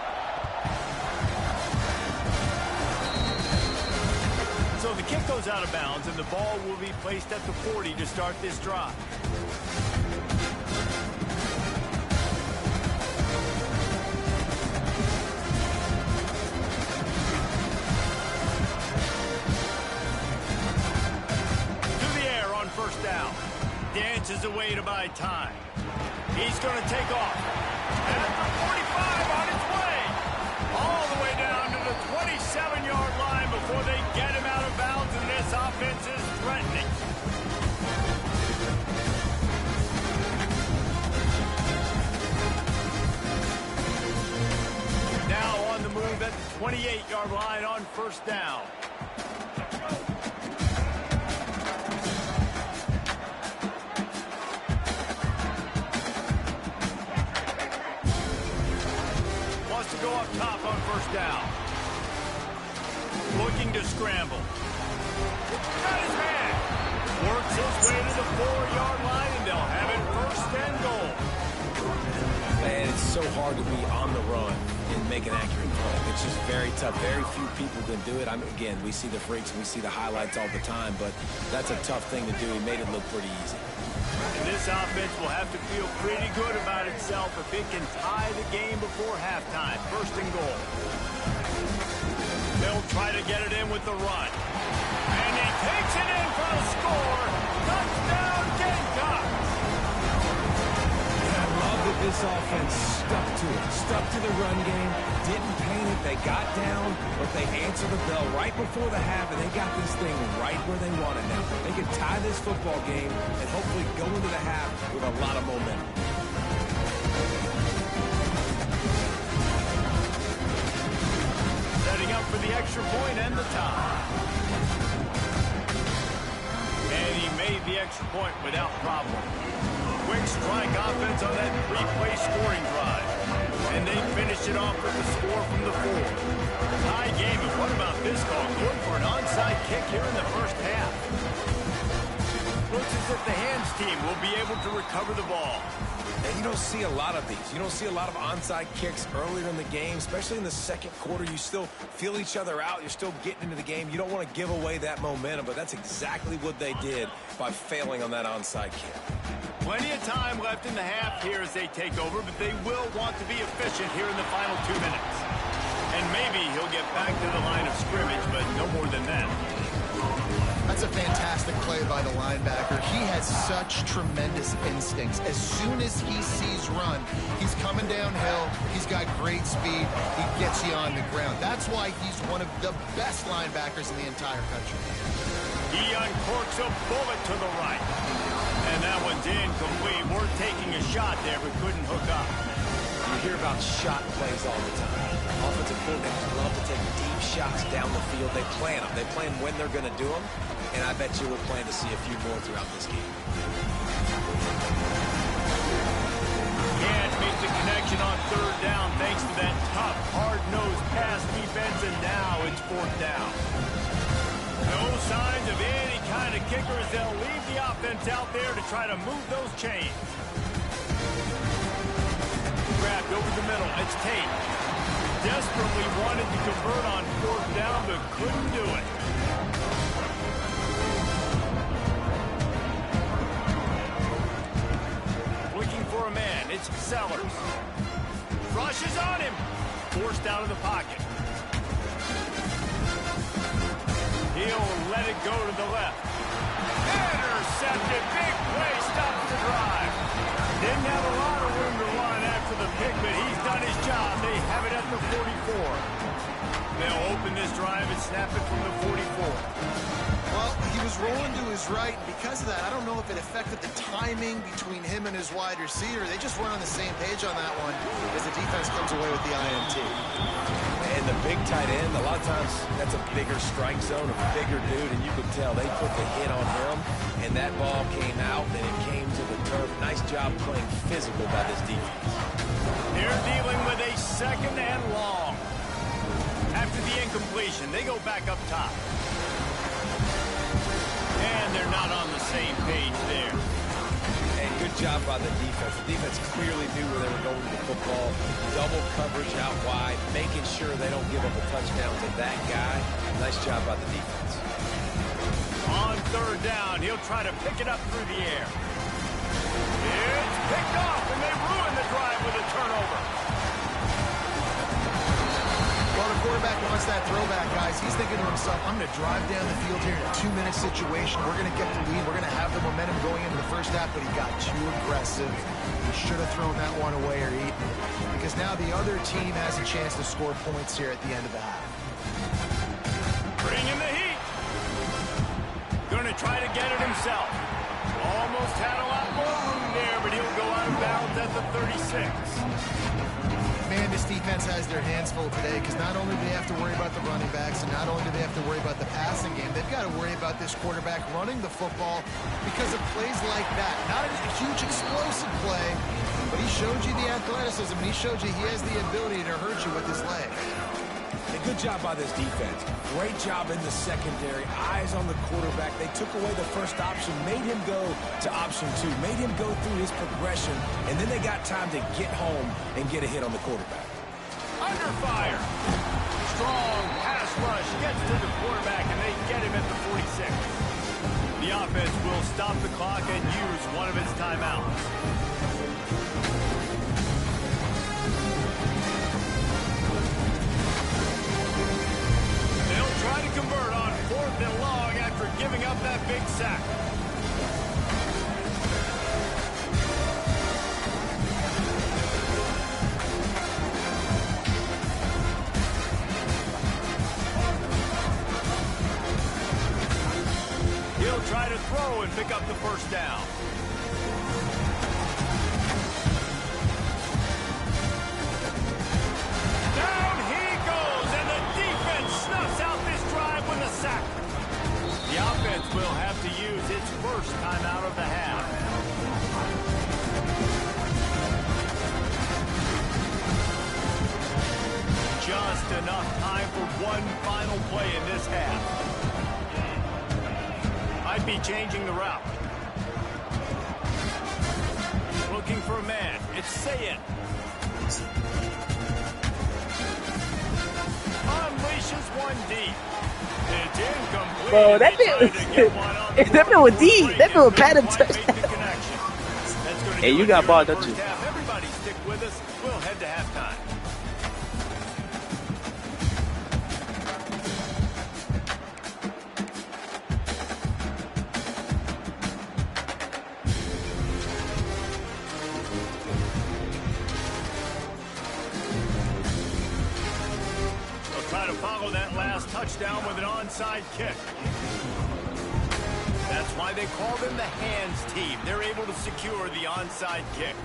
So the kick goes out of bounds, and the ball will be placed at the 40 to start this drive. First down. Dances away to buy time. He's going to take off. And at the 45 on its way. All the way down to the 27-yard line before they get him out of bounds, and this offense is threatening. Now on the move at the 28-yard line on first down. To go up top on first down. Looking to scramble. Got his man. Works his way to the 4-yard line, and they'll have it first and goal. Man, it's so hard to be on the run and make an accurate throw. It's just very tough. Very few people can do it. I mean, again, we see the freaks, we see the highlights all the time, but that's a tough thing to do. He made it look pretty easy. And this offense will have to feel pretty good about itself if it can tie the game before halftime. First and goal. try to get it in with the run. And he takes it in for a score. Touchdown, Gamecocks. I love that this offense stuck to it, stuck to the run game, didn't paint it, they got down, but they answered the bell right before the half, and they got this thing right where they want it now. They can tie this football game and hopefully go into the half with a lot of momentum. Setting up for the extra point and the tie. And he made the extra point without problem. Quick strike offense on that three-play scoring drive. And they finish it off with the score from the 4. Tie game, and what about this call? Going for an onside kick here in the first half. Looks as if the hands team will be able to recover the ball. And you don't see a lot of these. You don't see a lot of onside kicks earlier in the game, especially in the second quarter. You still feel each other out. You're still getting into the game. You don't want to give away that momentum, but that's exactly what they did by failing on that onside kick. Plenty of time left in the half here as they take over, but they will want to be efficient here in the final 2 minutes. And maybe he'll get back to the line of scrimmage, but no more than that. That's a fantastic play by the linebacker. He has such tremendous instincts. As soon as he sees run, he's coming downhill. He's got great speed. He gets you on the ground. That's why he's one of the best linebackers in the entire country. He uncorks a bullet to the right. And that one's incomplete. We're taking a shot there, but couldn't hook up. You hear about shot plays all the time. Offensive coordinators love to take deep shots down the field. They plan them. They plan when they're going to do them. And I bet you we'll plan to see a few more throughout this game. Can't make the connection on third down thanks to that tough, hard-nosed pass defense, and now it's fourth down. No signs of any kind of kickers. They'll leave the offense out there to try to move those chains. Grabbed over the middle. It's Tate. Desperately wanted to convert on fourth down, but couldn't do it. Looking for a man. It's Sellers. Rushes on him. Forced out of the pocket. He'll let it go to the left. Intercepted. Big play. Stops the drive. Didn't have a lot of room to run after the pick, but he's done his job. They have it at the 44. They'll open this drive and snap it from the 44. Well, he was rolling to his right, and because of that, I don't know if it affected the timing between him and his wide receiver. They just weren't on the same page on that one as the defense comes away with the INT. And the big tight end, a lot of times that's a bigger strike zone, a bigger dude, and you could tell they put the hit on him, and that ball came out, and it came to the turf. Nice job playing physical by this defense. They're dealing with a second and long. After the incompletion, they go back up top. And they're not on the same page there. And good job by the defense. The defense clearly knew where they were going with the football. Double coverage out wide, making sure they don't give up a touchdown to that guy. Nice job by the defense. On third down, he'll try to pick it up through the air. It's picked off, and they ruin the drive with a turnover. Well, the quarterback wants that throwback, guys. He's thinking to himself, I'm going to drive down the field here in a 2-minute situation. We're going to get the lead. We're going to have the momentum going into the first half, but he got too aggressive. He should have thrown that one away or eaten it, because now the other team has a chance to score points here at the end of the half. Bring in the heat. Going to try to get it himself. Almost had a lot more room there, but he'll go out of bounds at the 36. Man, this defense has their hands full today, because not only do they have to worry about the running backs, and not only do they have to worry about the passing game, they've got to worry about this quarterback running the football because of plays like that. Not a huge explosive play, but he showed you the athleticism. He showed you he has the ability to hurt you with his leg. And good job by this defense. Great job in the secondary. Eyes on the quarterback. They took away the first option, made him go to option 2, made him go through his progression, and then they got time to get home and get a hit on the quarterback. Under fire. Strong pass rush gets to the quarterback, and they get him at the 46. The offense will stop the clock and use one of its timeouts. They'll sack. He'll try to throw and pick up the first down. Down he goes, and the defense snuffs out this drive with a sack. The offense will have to use its first timeout of the half. Just enough time for one final play in this half. Might be changing the route. Looking for a man. It's Say It. Unleashes one deep. It's incomplete. Bro, that bit was deep. That bit was padded touchdown. Hey, you got ball, don't you? Everybody stick with us. We'll head to halftime. Try to follow that last touchdown with an onside kick. That's why they call them the hands team. They're able to secure the onside kick.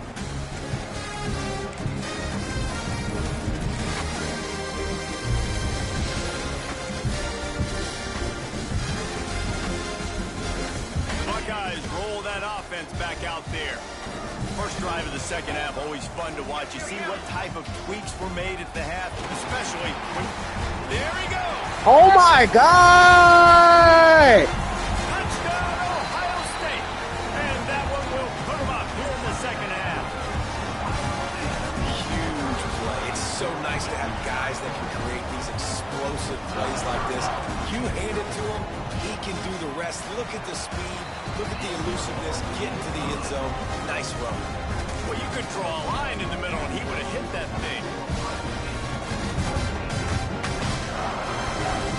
Buckeyes roll that offense back out there. First drive of the second half, always fun to watch. You see what type of tweaks were made at the half, especially when... There he goes! Oh my God! Touchdown, Ohio State! And that one will put them up here in the second half. Huge play. It's so nice to have guys that can create these explosive plays like this. You hand it to him, he can do the rest. Look at the speed. Look at the elusiveness, get into the end zone. Nice run. Well, you could draw a line in the middle and he would have hit that thing.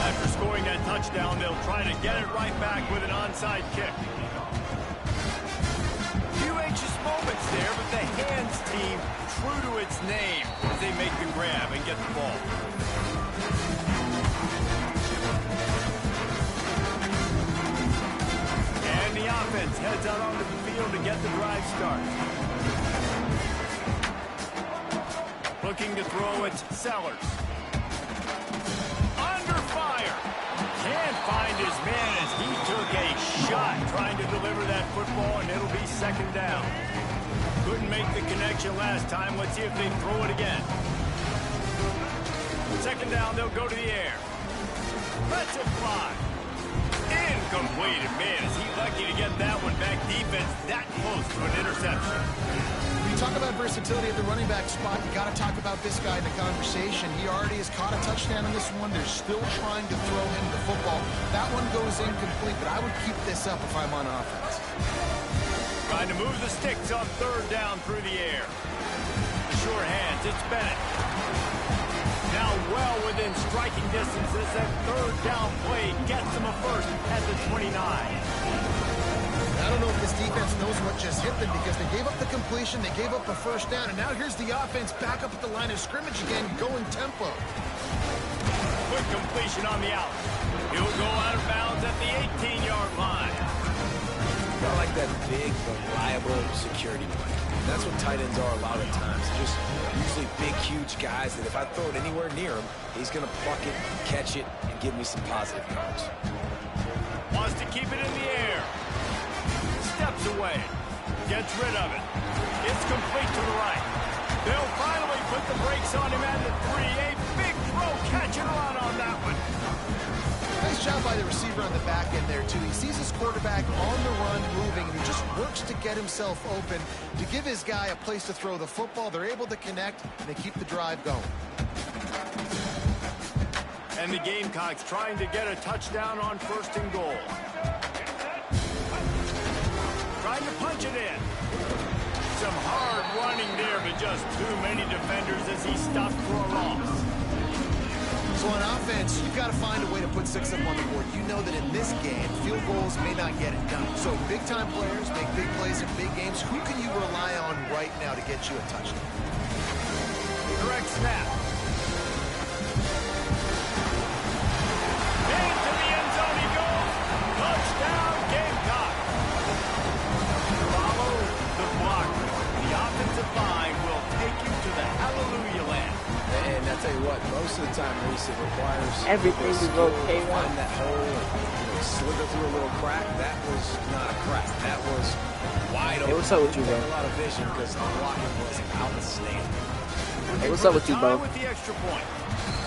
After scoring that touchdown, they'll try to get it right back with an onside kick. Few anxious moments there, but the hands team true to its name as they make the grab and get the ball. And the offense heads out onto the field to get the drive started. Looking to throw it, Sellers. Under fire. Can't find his man as he took a shot trying to deliver that football, and it'll be second down. Couldn't make the connection last time. Let's see if they throw it again. Second down, they'll go to the air. Lets it fly. Incomplete, and man, is he lucky to get that one back. Defense that close to an interception. When you talk about versatility at the running back spot, you got to talk about this guy in the conversation. He already has caught a touchdown on this one. They're still trying to throw him the football. That one goes incomplete, but I would keep this up if I'm on offense. Trying to move the sticks on third down through the air. The sure hands, it's Bennett. Now well within striking distance as that third down play gets them a first at the 29. I don't know if this defense knows what just hit them because they gave up the completion, they gave up a first down, and now here's the offense back up at the line of scrimmage again, going tempo. Quick completion on the out. He'll go out of bounds at the 18-yard line. I like that big, reliable security play. That's what tight ends are a lot of times. Just usually big, huge guys that if I throw it anywhere near him, he's going to pluck it, catch it, and give me some positive yards. Wants to keep it in the air. Steps away. Gets rid of it. It's complete to the right. They'll finally put the brakes on him at the 3. A big throw, catch and run on that one. Nice job by the receiver on the back end there, too. He sees his quarterback on the run moving, and he just works to get himself open to give his guy a place to throw the football. They're able to connect, and they keep the drive going. And the Gamecocks trying to get a touchdown on first and goal. Trying to punch it in. Some hard running there, but just too many defenders as he stopped for a loss. So on offense, you've got to find a way to put 6 of them on the board, you know that in this game, field goals may not get it done. So big-time players make big plays in big games. Who can you rely on right now to get you a touchdown? Direct snap. Into the end zone he goes. Touchdown, Gamecock. Follow the block. The offensive line will take you to the hallelujah land. And I tell you what, most of the time, Reese, it requires everything to go okay. Find that hole, slither through a little crack. That was not a crack. That was wide open. Hey, what's up with you, bro? A lot of vision because the blocking was outstanding. Hey, what's up with you, bro? With the extra point.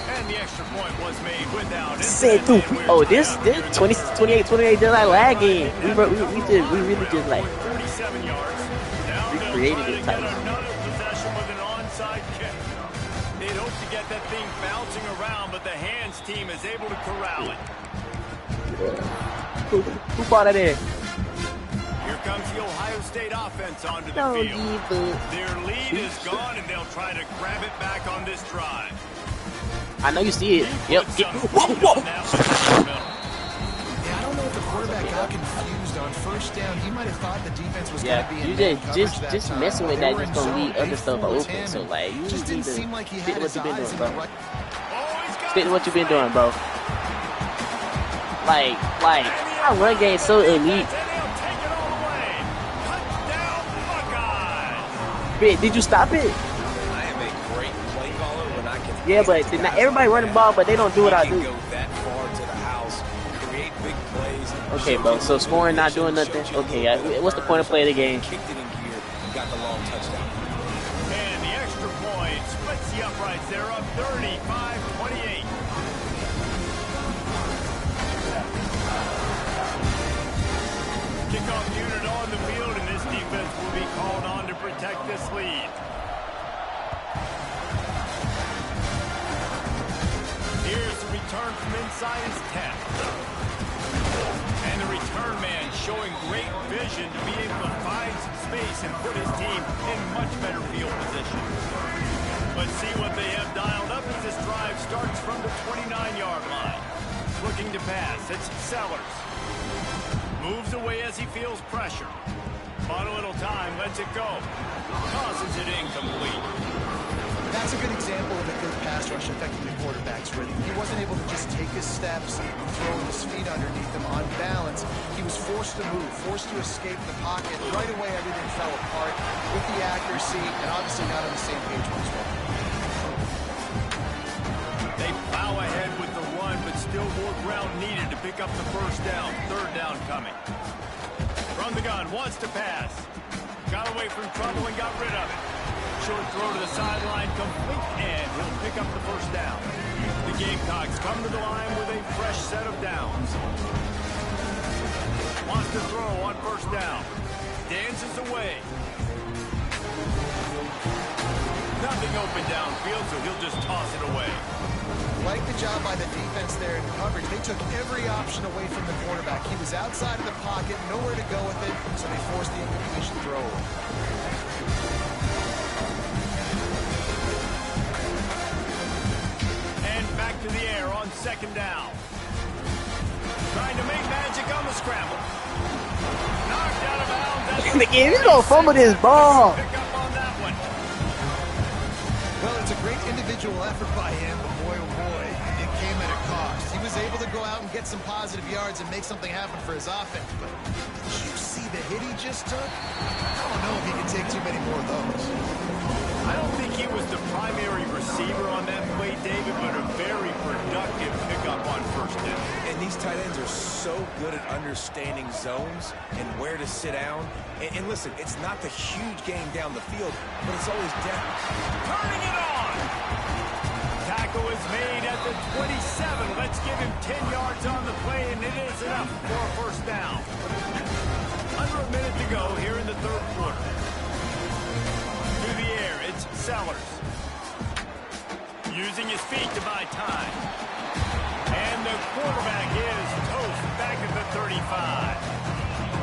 And the extra point was made without Say through. Oh, this 28, they're like lagging. We really just like 47 yards. recreated it type. Another possession with an onside kick. They'd hope to get that thing bouncing around, but the hands team is able to corral it. Who brought it in? Here comes the Ohio State offense onto the field. Their lead is gone, and they'll try to grab it back on this drive. I know you see it. Yep. Whoa. Yeah, I don't know if the quarterback got confused on first down. He might have thought the defense was going to be in man coverage that just time, messing with that but just gonna leave they other stuff forced open. him, So like, you just need didn't to seem like he stick had to what his you've been eyes doing, in the bro. right. Stick to what you've been doing, bro. Like, our run game is so elite. Wait, did you stop it? I am a great play caller when I can. Yeah, but not everybody running ball, but they don't do what I do. Go that far to the house, create big plays. Okay, bro. So scoring, not doing nothing. Okay, what's the point of playing the game? Kicked it in gear, got the long touchdown. And the extra point splits the uprights. They're up 35-28. Kickoff unit on the field, and this defense will be called on to protect this lead. Here's the return from inside his 10. And the return man showing great vision to be able to find some space and put his team in much better field position. Let's see what they have dialed up as this drive starts from the 29-yard line. Looking to pass, it's Sellers. Moves away as he feels pressure. On a little time, lets it go. Tosses it incomplete. That's a good example of a good pass rush affecting the quarterback's rhythm. He wasn't able to just take his steps and throw his feet underneath him on balance. He was forced to move, forced to escape the pocket. Right away, everything fell apart with the accuracy and obviously not on the same page with his run. They plow ahead with the run, but still more ground needed to pick up the first down. Third down coming. From the gun, wants to pass. Got away from trouble and got rid of it. Short throw to the sideline, complete, and he'll pick up the first down. The Gamecocks come to the line with a fresh set of downs. Wants to throw on first down. Dances away. Nothing open downfield, so he'll just toss it away. Like the job by the defense there in coverage. They took every option away from the quarterback. He was outside of the pocket, nowhere to go with it, so they forced the incompletion throw away. And back to the air on second down. Trying to make magic on the scramble. Knocked out of bounds. He's gonna fumble this ball. Pick up on that one. Well, it's a great individual effort by him, but boy, oh boy, it came at a cost. He was able to go out and get some positive yards and make something happen for his offense, but did you see the hit he just took? I don't know if he can take too many more of those. I don't think he was the primary receiver on that play, David, but a very productive pickup on first down. And these tight ends are so good at understanding zones and where to sit down. And listen, it's not the huge game down the field, but it's always depth. Turning it on. Tackle is made at the 27. Let's give him 10 yards on the play, and it is enough for a first down. Under a minute to go here in the third quarter. To the air, it's Sellers. Using his feet to buy time. And the quarterback is toast back at the 35.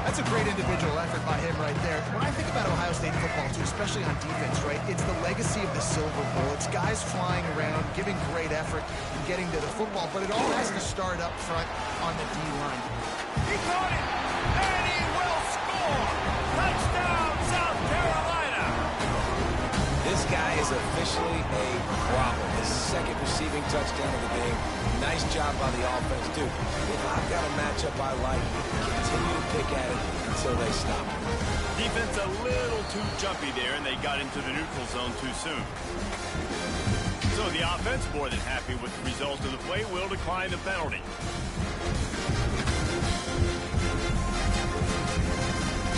That's a great individual effort by him right there. When I think about Ohio State football, too, especially on defense, right, it's the legacy of the Silver Bowl. It's guys flying around, giving great effort. getting to the football, but it all has to start up front on the D-line. He caught it, and he will score! Touchdown, South Carolina! This guy is officially a problem. His second receiving touchdown of the game. Nice job by the offense, dude. If I've got a matchup I like, continue to pick at it until they stop it. Defense a little too jumpy there, and they got into the neutral zone too soon. So the offense, more than happy with the result of the play, will decline the penalty.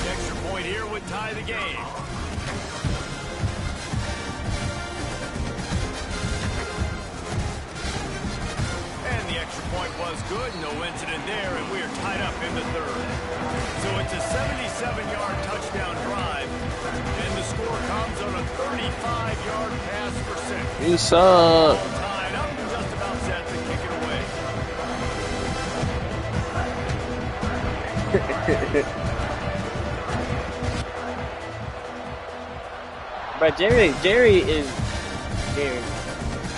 The extra point here would tie the game. And the extra point was good. No incident there, and we are tied up in the third. So it's a 77-yard touchdown drive, and the score comes on a 35-yard pass for 6. You suck. Tied up and just about set to kick it away. But Jerry is Jerry.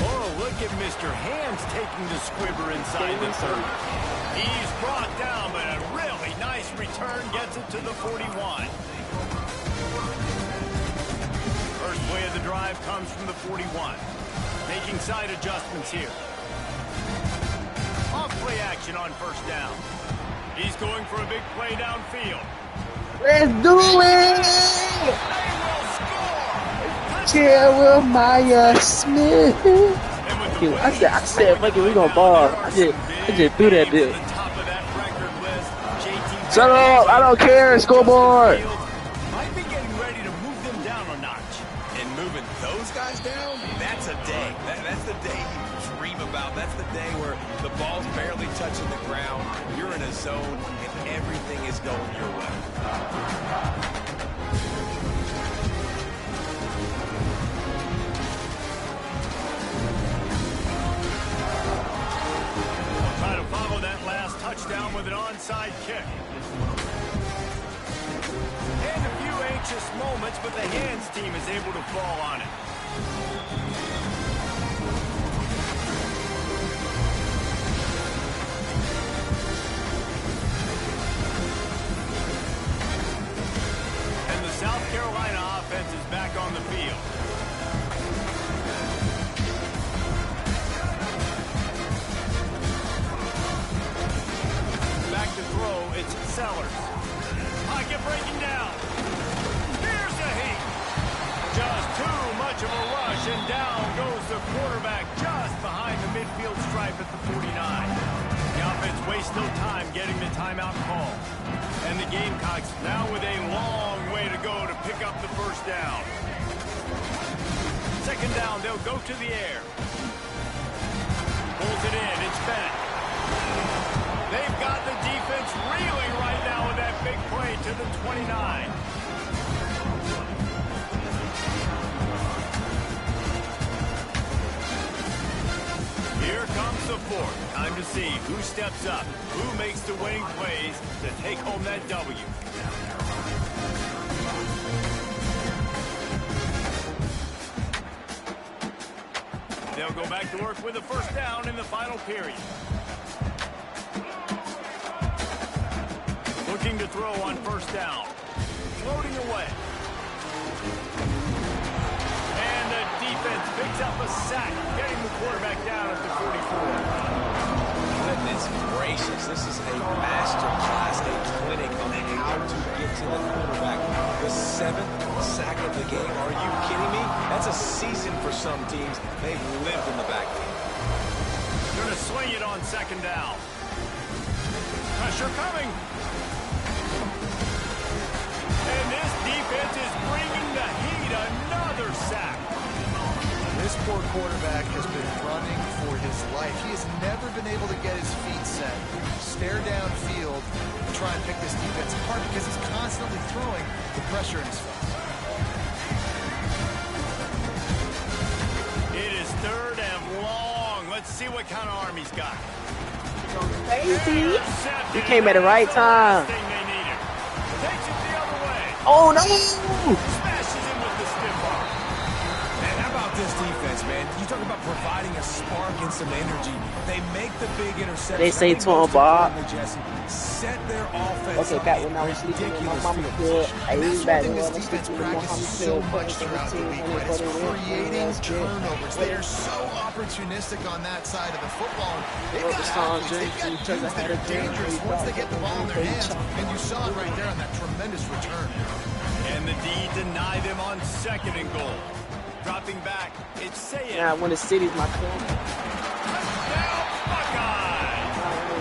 Oh, look at Mr. Hands taking the squibber inside the 30. He's brought down, but a really nice return gets it to the 41. First play of the drive comes from the 41. Making side adjustments here. Off play action on first down. He's going for a big play downfield. Let's do it! They will score! Jeremiah Smith. I said, fuck it, we gonna ball. I just threw that bitch. Shut up! I don't care. Scoreboard. Might be getting ready to move them down a notch. And moving those guys down, that's a day. That's the day you dream about. That's the day where the ball's barely touching the ground. You're in a zone, and everything is going your way. Try to follow that last touchdown with an onside kick. And a few anxious moments, but the Hands team is able to fall on it. And the South Carolina offense is back on the field. Back to throw, it's Sellers. Pocket breaking down. Here's the heat. Just too much of a rush, and down goes the quarterback just behind the midfield stripe at the 49. The offense wastes no time getting the timeout call. And the Gamecocks now with a long way to go to pick up the first down. Second down, they'll go to the air. Pulls it in, it's Bennett. They've got the defense reeling right now with that big play to the 29. Here comes the fourth. Time to see who steps up, who makes the winning plays to take home that W. They'll go back to work with a first down in the final period. Looking to throw on first down. Floating away. And the defense picks up a sack, getting the quarterback down at the 44. Goodness gracious, this is a master class, a clinic on how to get to the quarterback. The 7th sack of the game. Are you kidding me? That's a season for some teams. They've lived in the backfield. Going to swing it on second down. Pressure coming. And this defense is bringing the heat. Another sack. This poor quarterback has been running for his life. He has never been able to get his feet set, stare downfield, and try and pick this defense apart because he's constantly throwing the pressure in his face. It is third and long. Let's see what kind of arm he's got. Crazy. He came at the right time. Thing they needed. Takes it the other way. Oh no! Smashes him with the stiff arm. Man, how about this defense, man? You talk about providing a spark and some energy. They make the big interception. They say to him, Bob. Set their offense okay, Pat, when I was sleeping in my mama's bed, I used back when I was sleeping in my mama's so bed. much throughout the week, but it's creating turnovers. They are so opportunistic on that side of the football. They've got athletes. They've got dudes that are dangerous once they get the ball in their hands. And you saw it right there on that tremendous return. And the D deny them on 2nd and goal. Dropping back, it's Ncaa. Yeah, when the city's my club. Touchdown, Buckeyes!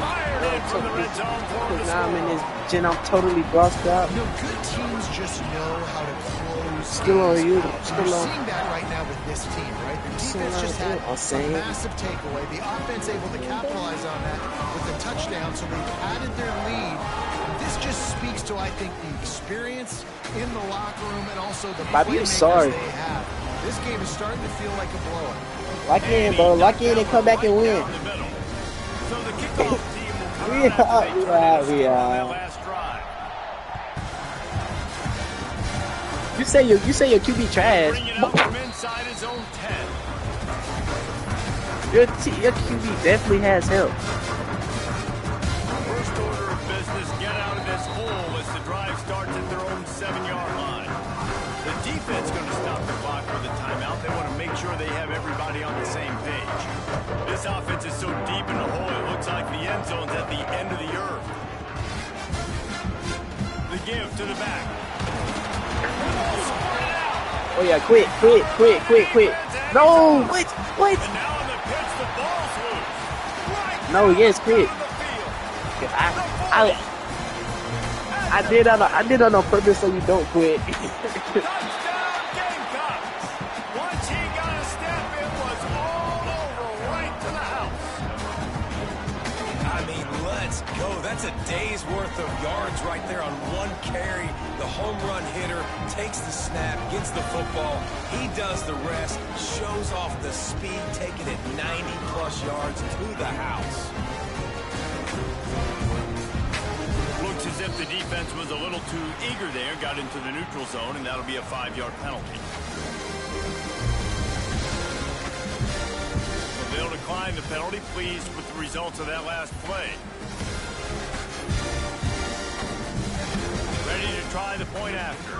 Fired in from the red zone for the Now I'm in score. this gym, I'm totally bossed out. You know, good teams just know how to close. Still on you. You're seeing that right now with this team, right? The defense just had a massive takeaway. The offense able to capitalize on that with the touchdown, so they've added their lead. This just speaks to, I think, the experience in the locker room and also the playmakers they have. This game is starting to feel like a blowout. Lock in, bro. Lock in and come back and win. So the kickoff team will come out we on that are. last drive. You say your QB trash. Bring it up from inside his own 10. Your QB definitely has help. First order of business, get out of this hole as the drive starts at their own 7-yard line. The defense going to stop the clock for the timeout. They want to make sure they have everybody on the same page. This offense is so deep in the hole, it looks like the end zone's at the end of the earth. The give to the back. Oh yeah, quit. No, wait. And now on the pitch, the ball's loose. Right No, yes, quit. down the field. I did on purpose so you don't quit. Touchdown, Gamecocks! Once he got a step, it was all over right to the house. I mean, let's go. That's a day's worth of yards right there on one carry. The home run hitter takes the snap, gets the football. He does the rest, shows off the speed, taking it 90-plus yards to the house. Looks as if the defense was a little too eager there, got into the neutral zone, and that'll be a 5-yard penalty. So they'll decline the penalty, pleased with the results of that last play. Ready to try the point after.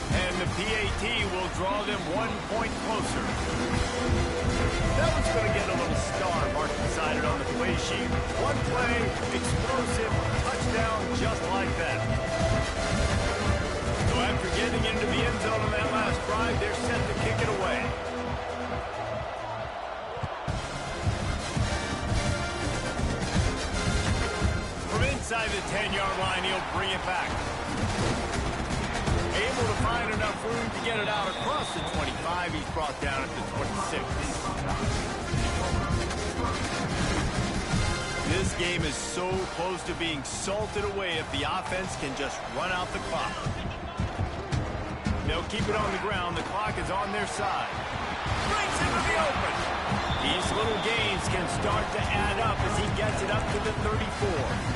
And the PAT will draw them 1 point closer. That one's going to get a little star marked beside it on the play sheet. One play, explosive, touchdown, just like that. So after getting into the end zone on that last drive, they're set to kick it away. From inside the 10-yard line, he'll bring it back. Able to find enough room to get it out across the 25. He's brought down at the 26. This game is so close to being salted away if the offense can just run out the clock. They'll keep it on the ground. The clock is on their side. Breaks into the open. These little gains can start to add up as he gets it up to the 34.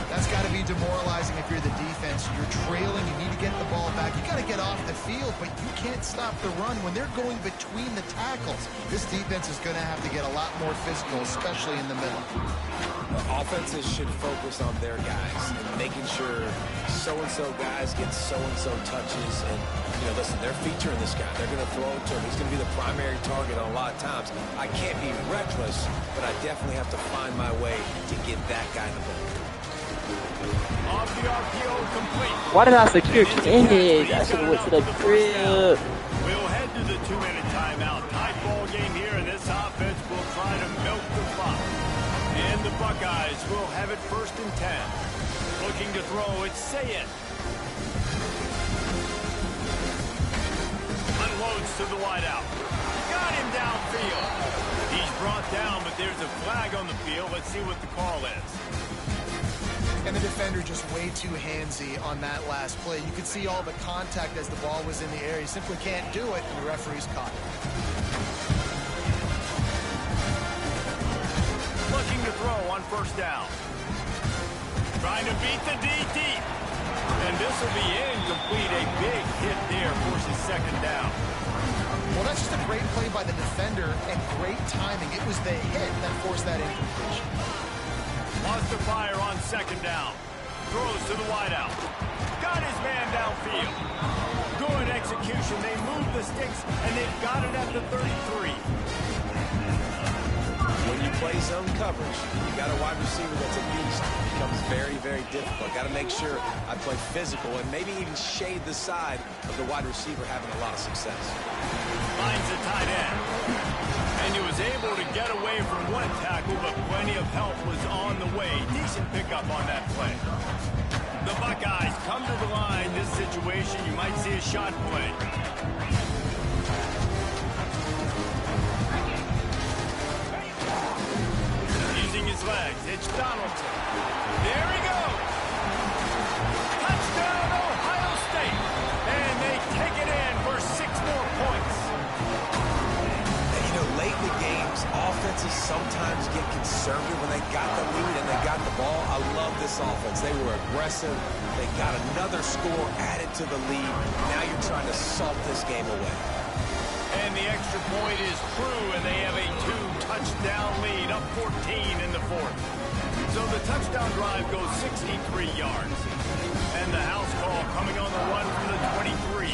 That's got to be demoralizing if you're the defense. You're trailing, you need to get the ball back. You got to get off the field, but you can't stop the run when they're going between the tackles. This defense is going to have to get a lot more physical, especially in the middle. The offenses should focus on their guys and making sure so-and-so guys get so-and-so touches. And, you know, listen, they're featuring this guy. They're going to throw it to him. He's going to be the primary target on a lot of times. I can't be reckless, but I definitely have to find my way to get that guy the ball. Off the RPO complete. Why did I secure King? I should have went to the crib. We'll head to the 2-minute timeout. Tight ball game here, and this offense will try to milk the clock. And the Buckeyes will have it 1st and 10. Looking to throw, it's Ncaa. Unloads to the wideout. Got him downfield. He's brought down, but there's a flag on the field. Let's see what the call is. And the defender just way too handsy on that last play. You could see all the contact as the ball was in the air. He simply can't do it, and the referee's caught it. Looking to throw on 1st down. Trying to beat the D deep. And this will be incomplete. A big hit there forces 2nd down. Well, that's just a great play by the defender and great timing. It was the hit that forced that incompletion. Lost the fire on second down. Throws to the wideout. Got his man downfield. Good execution. They moved the sticks, and they've got it at the 33. When you play zone coverage, you got a wide receiver that's a beast. It becomes very, very difficult. Got to make sure I play physical and maybe even shade the side of the wide receiver having a lot of success. Finds the tight end. And he was able to get away from one tackle, but plenty of help was on the way. Decent pickup on that play. The Buckeyes come to the line. This situation, you might see a shot play. Using his legs, it's Donaldson. There he goes. Touchdown, Ohio State. And they take it in for 6 more points. And, you know, late in the games, offenses sometimes get conservative when they got the lead and they got the ball. I love this offense. They were aggressive. They got another score added to the lead. Now you're trying to salt this game away. And the extra point is true, and they have a 2-touchdown lead, up 14 in the fourth. So the touchdown drive goes 63 yards. And the house call coming on the run from the 23.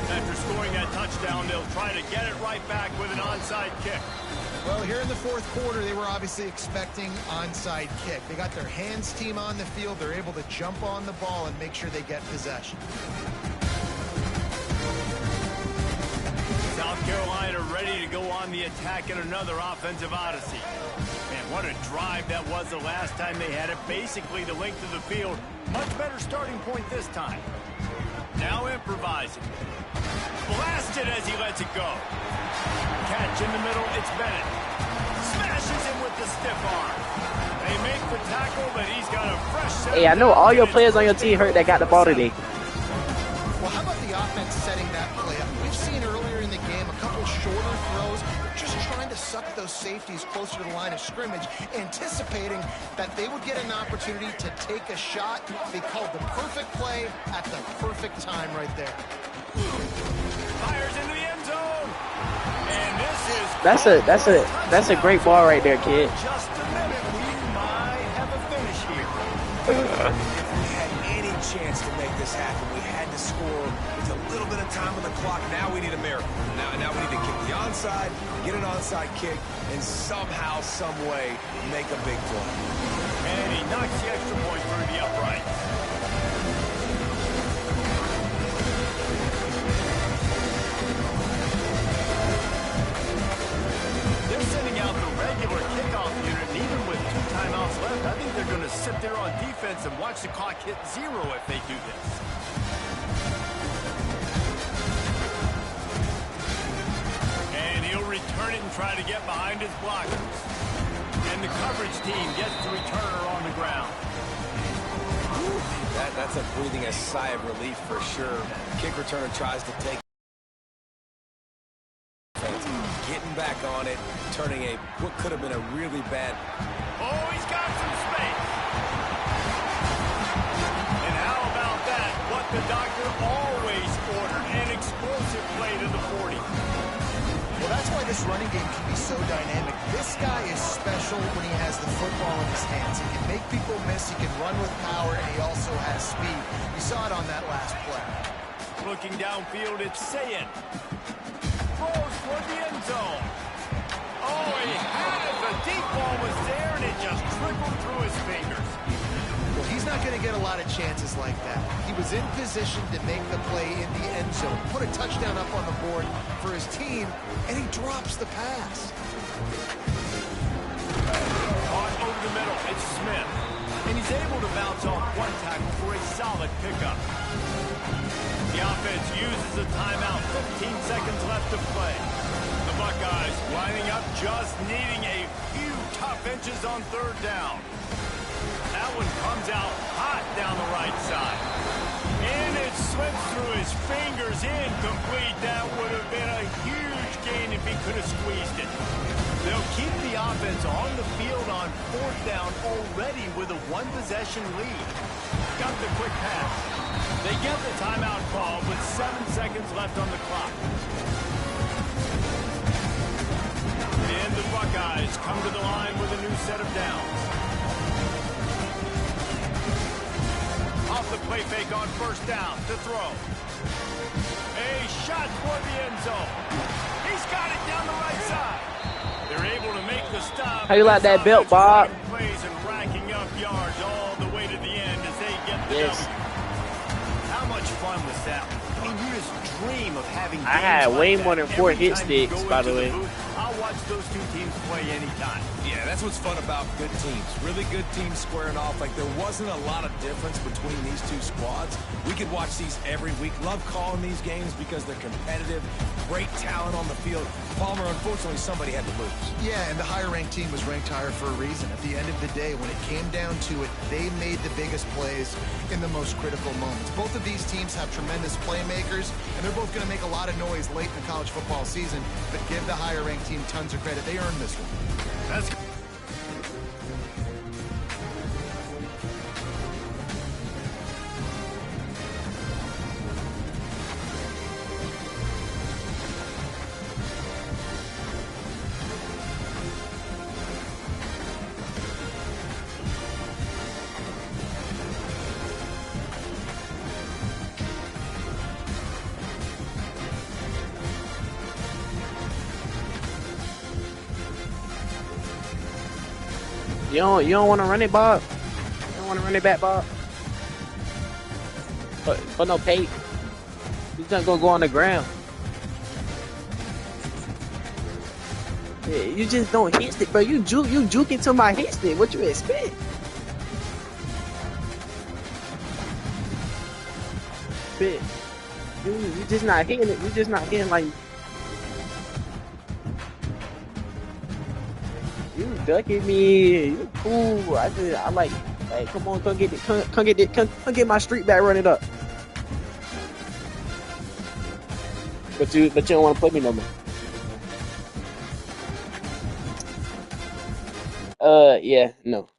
After scoring that touchdown, they'll try to get it right back with an onside kick. Well, here in the fourth quarter, they were obviously expecting onside kick. They got their hands team on the field. They're able to jump on the ball and make sure they get possession. South Carolina ready to go on the attack in another offensive odyssey. Man, what a drive that was the last time they had it. Basically the length of the field. Much better starting point this time. Now improvising. Blasted as he lets it go. Catch in the middle, it's Bennett. Smashes him with the stiff arm. They make the tackle, but he's got a fresh set. Hey, I know all your players on your team hurt that got the ball today. Well, how about the offense setting that play up? We've seen earlier in the game a couple shorter throws, just trying to suck those safeties closer to the line of scrimmage, anticipating that they would get an opportunity to take a shot. They called the perfect play at the perfect time right there. Fires into the end zone. And this is That's a great ball right there, kid. just a minute. We might have a finish here. If we had any chance to make this happen, we had to score with a little bit of time on the clock. Now we need a miracle. Now we need to kick the onside, get an onside kick, and somehow, some way, make a big play. And he knocks the extra point through the uprights. They're sending out the regular kickoff unit, and even with 2 timeouts left, I think they're going to sit there on defense and watch the clock hit 0 if they do this. And he'll return it and try to get behind his blockers. And the coverage team gets the returner on the ground. That's a breathing a sigh of relief for sure. Kick returner tries to take getting back on it, turning what could have been a really bad. Oh, he's got some space. And how about that? What the doctor always ordered, an explosive play to the 40. Well, that's why this running game can be so dynamic. This guy is special when he has the football in his hands. He can make people miss, he can run with power, and he also has speed. You saw it on that last play. Looking downfield, it's Sayin. Throws toward the end zone. Oh, he has. The deep ball was there, and it just trickled through his fingers. Well, he's not going to get a lot of chances like that. He was in position to make the play in the end zone, put a touchdown up on the board for his team, and he drops the pass. Caught over the middle, it's Smith. And he's able to bounce off one tackle for a solid pickup. The offense uses a timeout, 15 seconds left to play. The Buckeyes lining up, just needing a few tough inches on 3rd down. That one comes out hot down the right side. And it slips through his fingers, incomplete. That would have been a huge gain if he could have squeezed it. They'll keep the offense on the field on 4th down already with a 1-possession lead. Got the quick pass. They get the timeout call with 7 seconds left on the clock. And the Buckeyes come to the line with a new set of downs. Off the play fake on first down to throw. A shot toward the end zone. He's got it down the right side. They're able to make the stop. How you like that belt, Bob? Plays and racking up yards all the way to the end as they get the Yes. W. How much fun was that? I mean, you just dream of having I had games way like more that than 4 every hit time you sticks, go by into the way. booth. I'll watch those two teams play anytime. Yeah, that's what's fun about good teams. Really good teams squaring off. Like, there wasn't a lot of difference between these two squads. We could watch these every week. Love calling these games because they're competitive. Great talent on the field. Palmer, unfortunately, somebody had to lose. Yeah, and the higher-ranked team was ranked higher for a reason. At the end of the day, when it came down to it, they made the biggest plays in the most critical moments. Both of these teams have tremendous playmakers, and they're both going to make a lot of noise late in the college football season, but give the higher-ranked team tons of credit. They earned this one. That's You don't want to run it, Bob? You don't want to run it back, Bob? For no pay. He's not gonna go on the ground. Yeah, you just don't hit stick, bro. You juke into my hit stick. What you expect? But you just not hitting it. You just not hitting like. You ducking me. You cool. I like. Hey, come on, come get my street back. Run it up. But you don't want to play me no more. Yeah, no.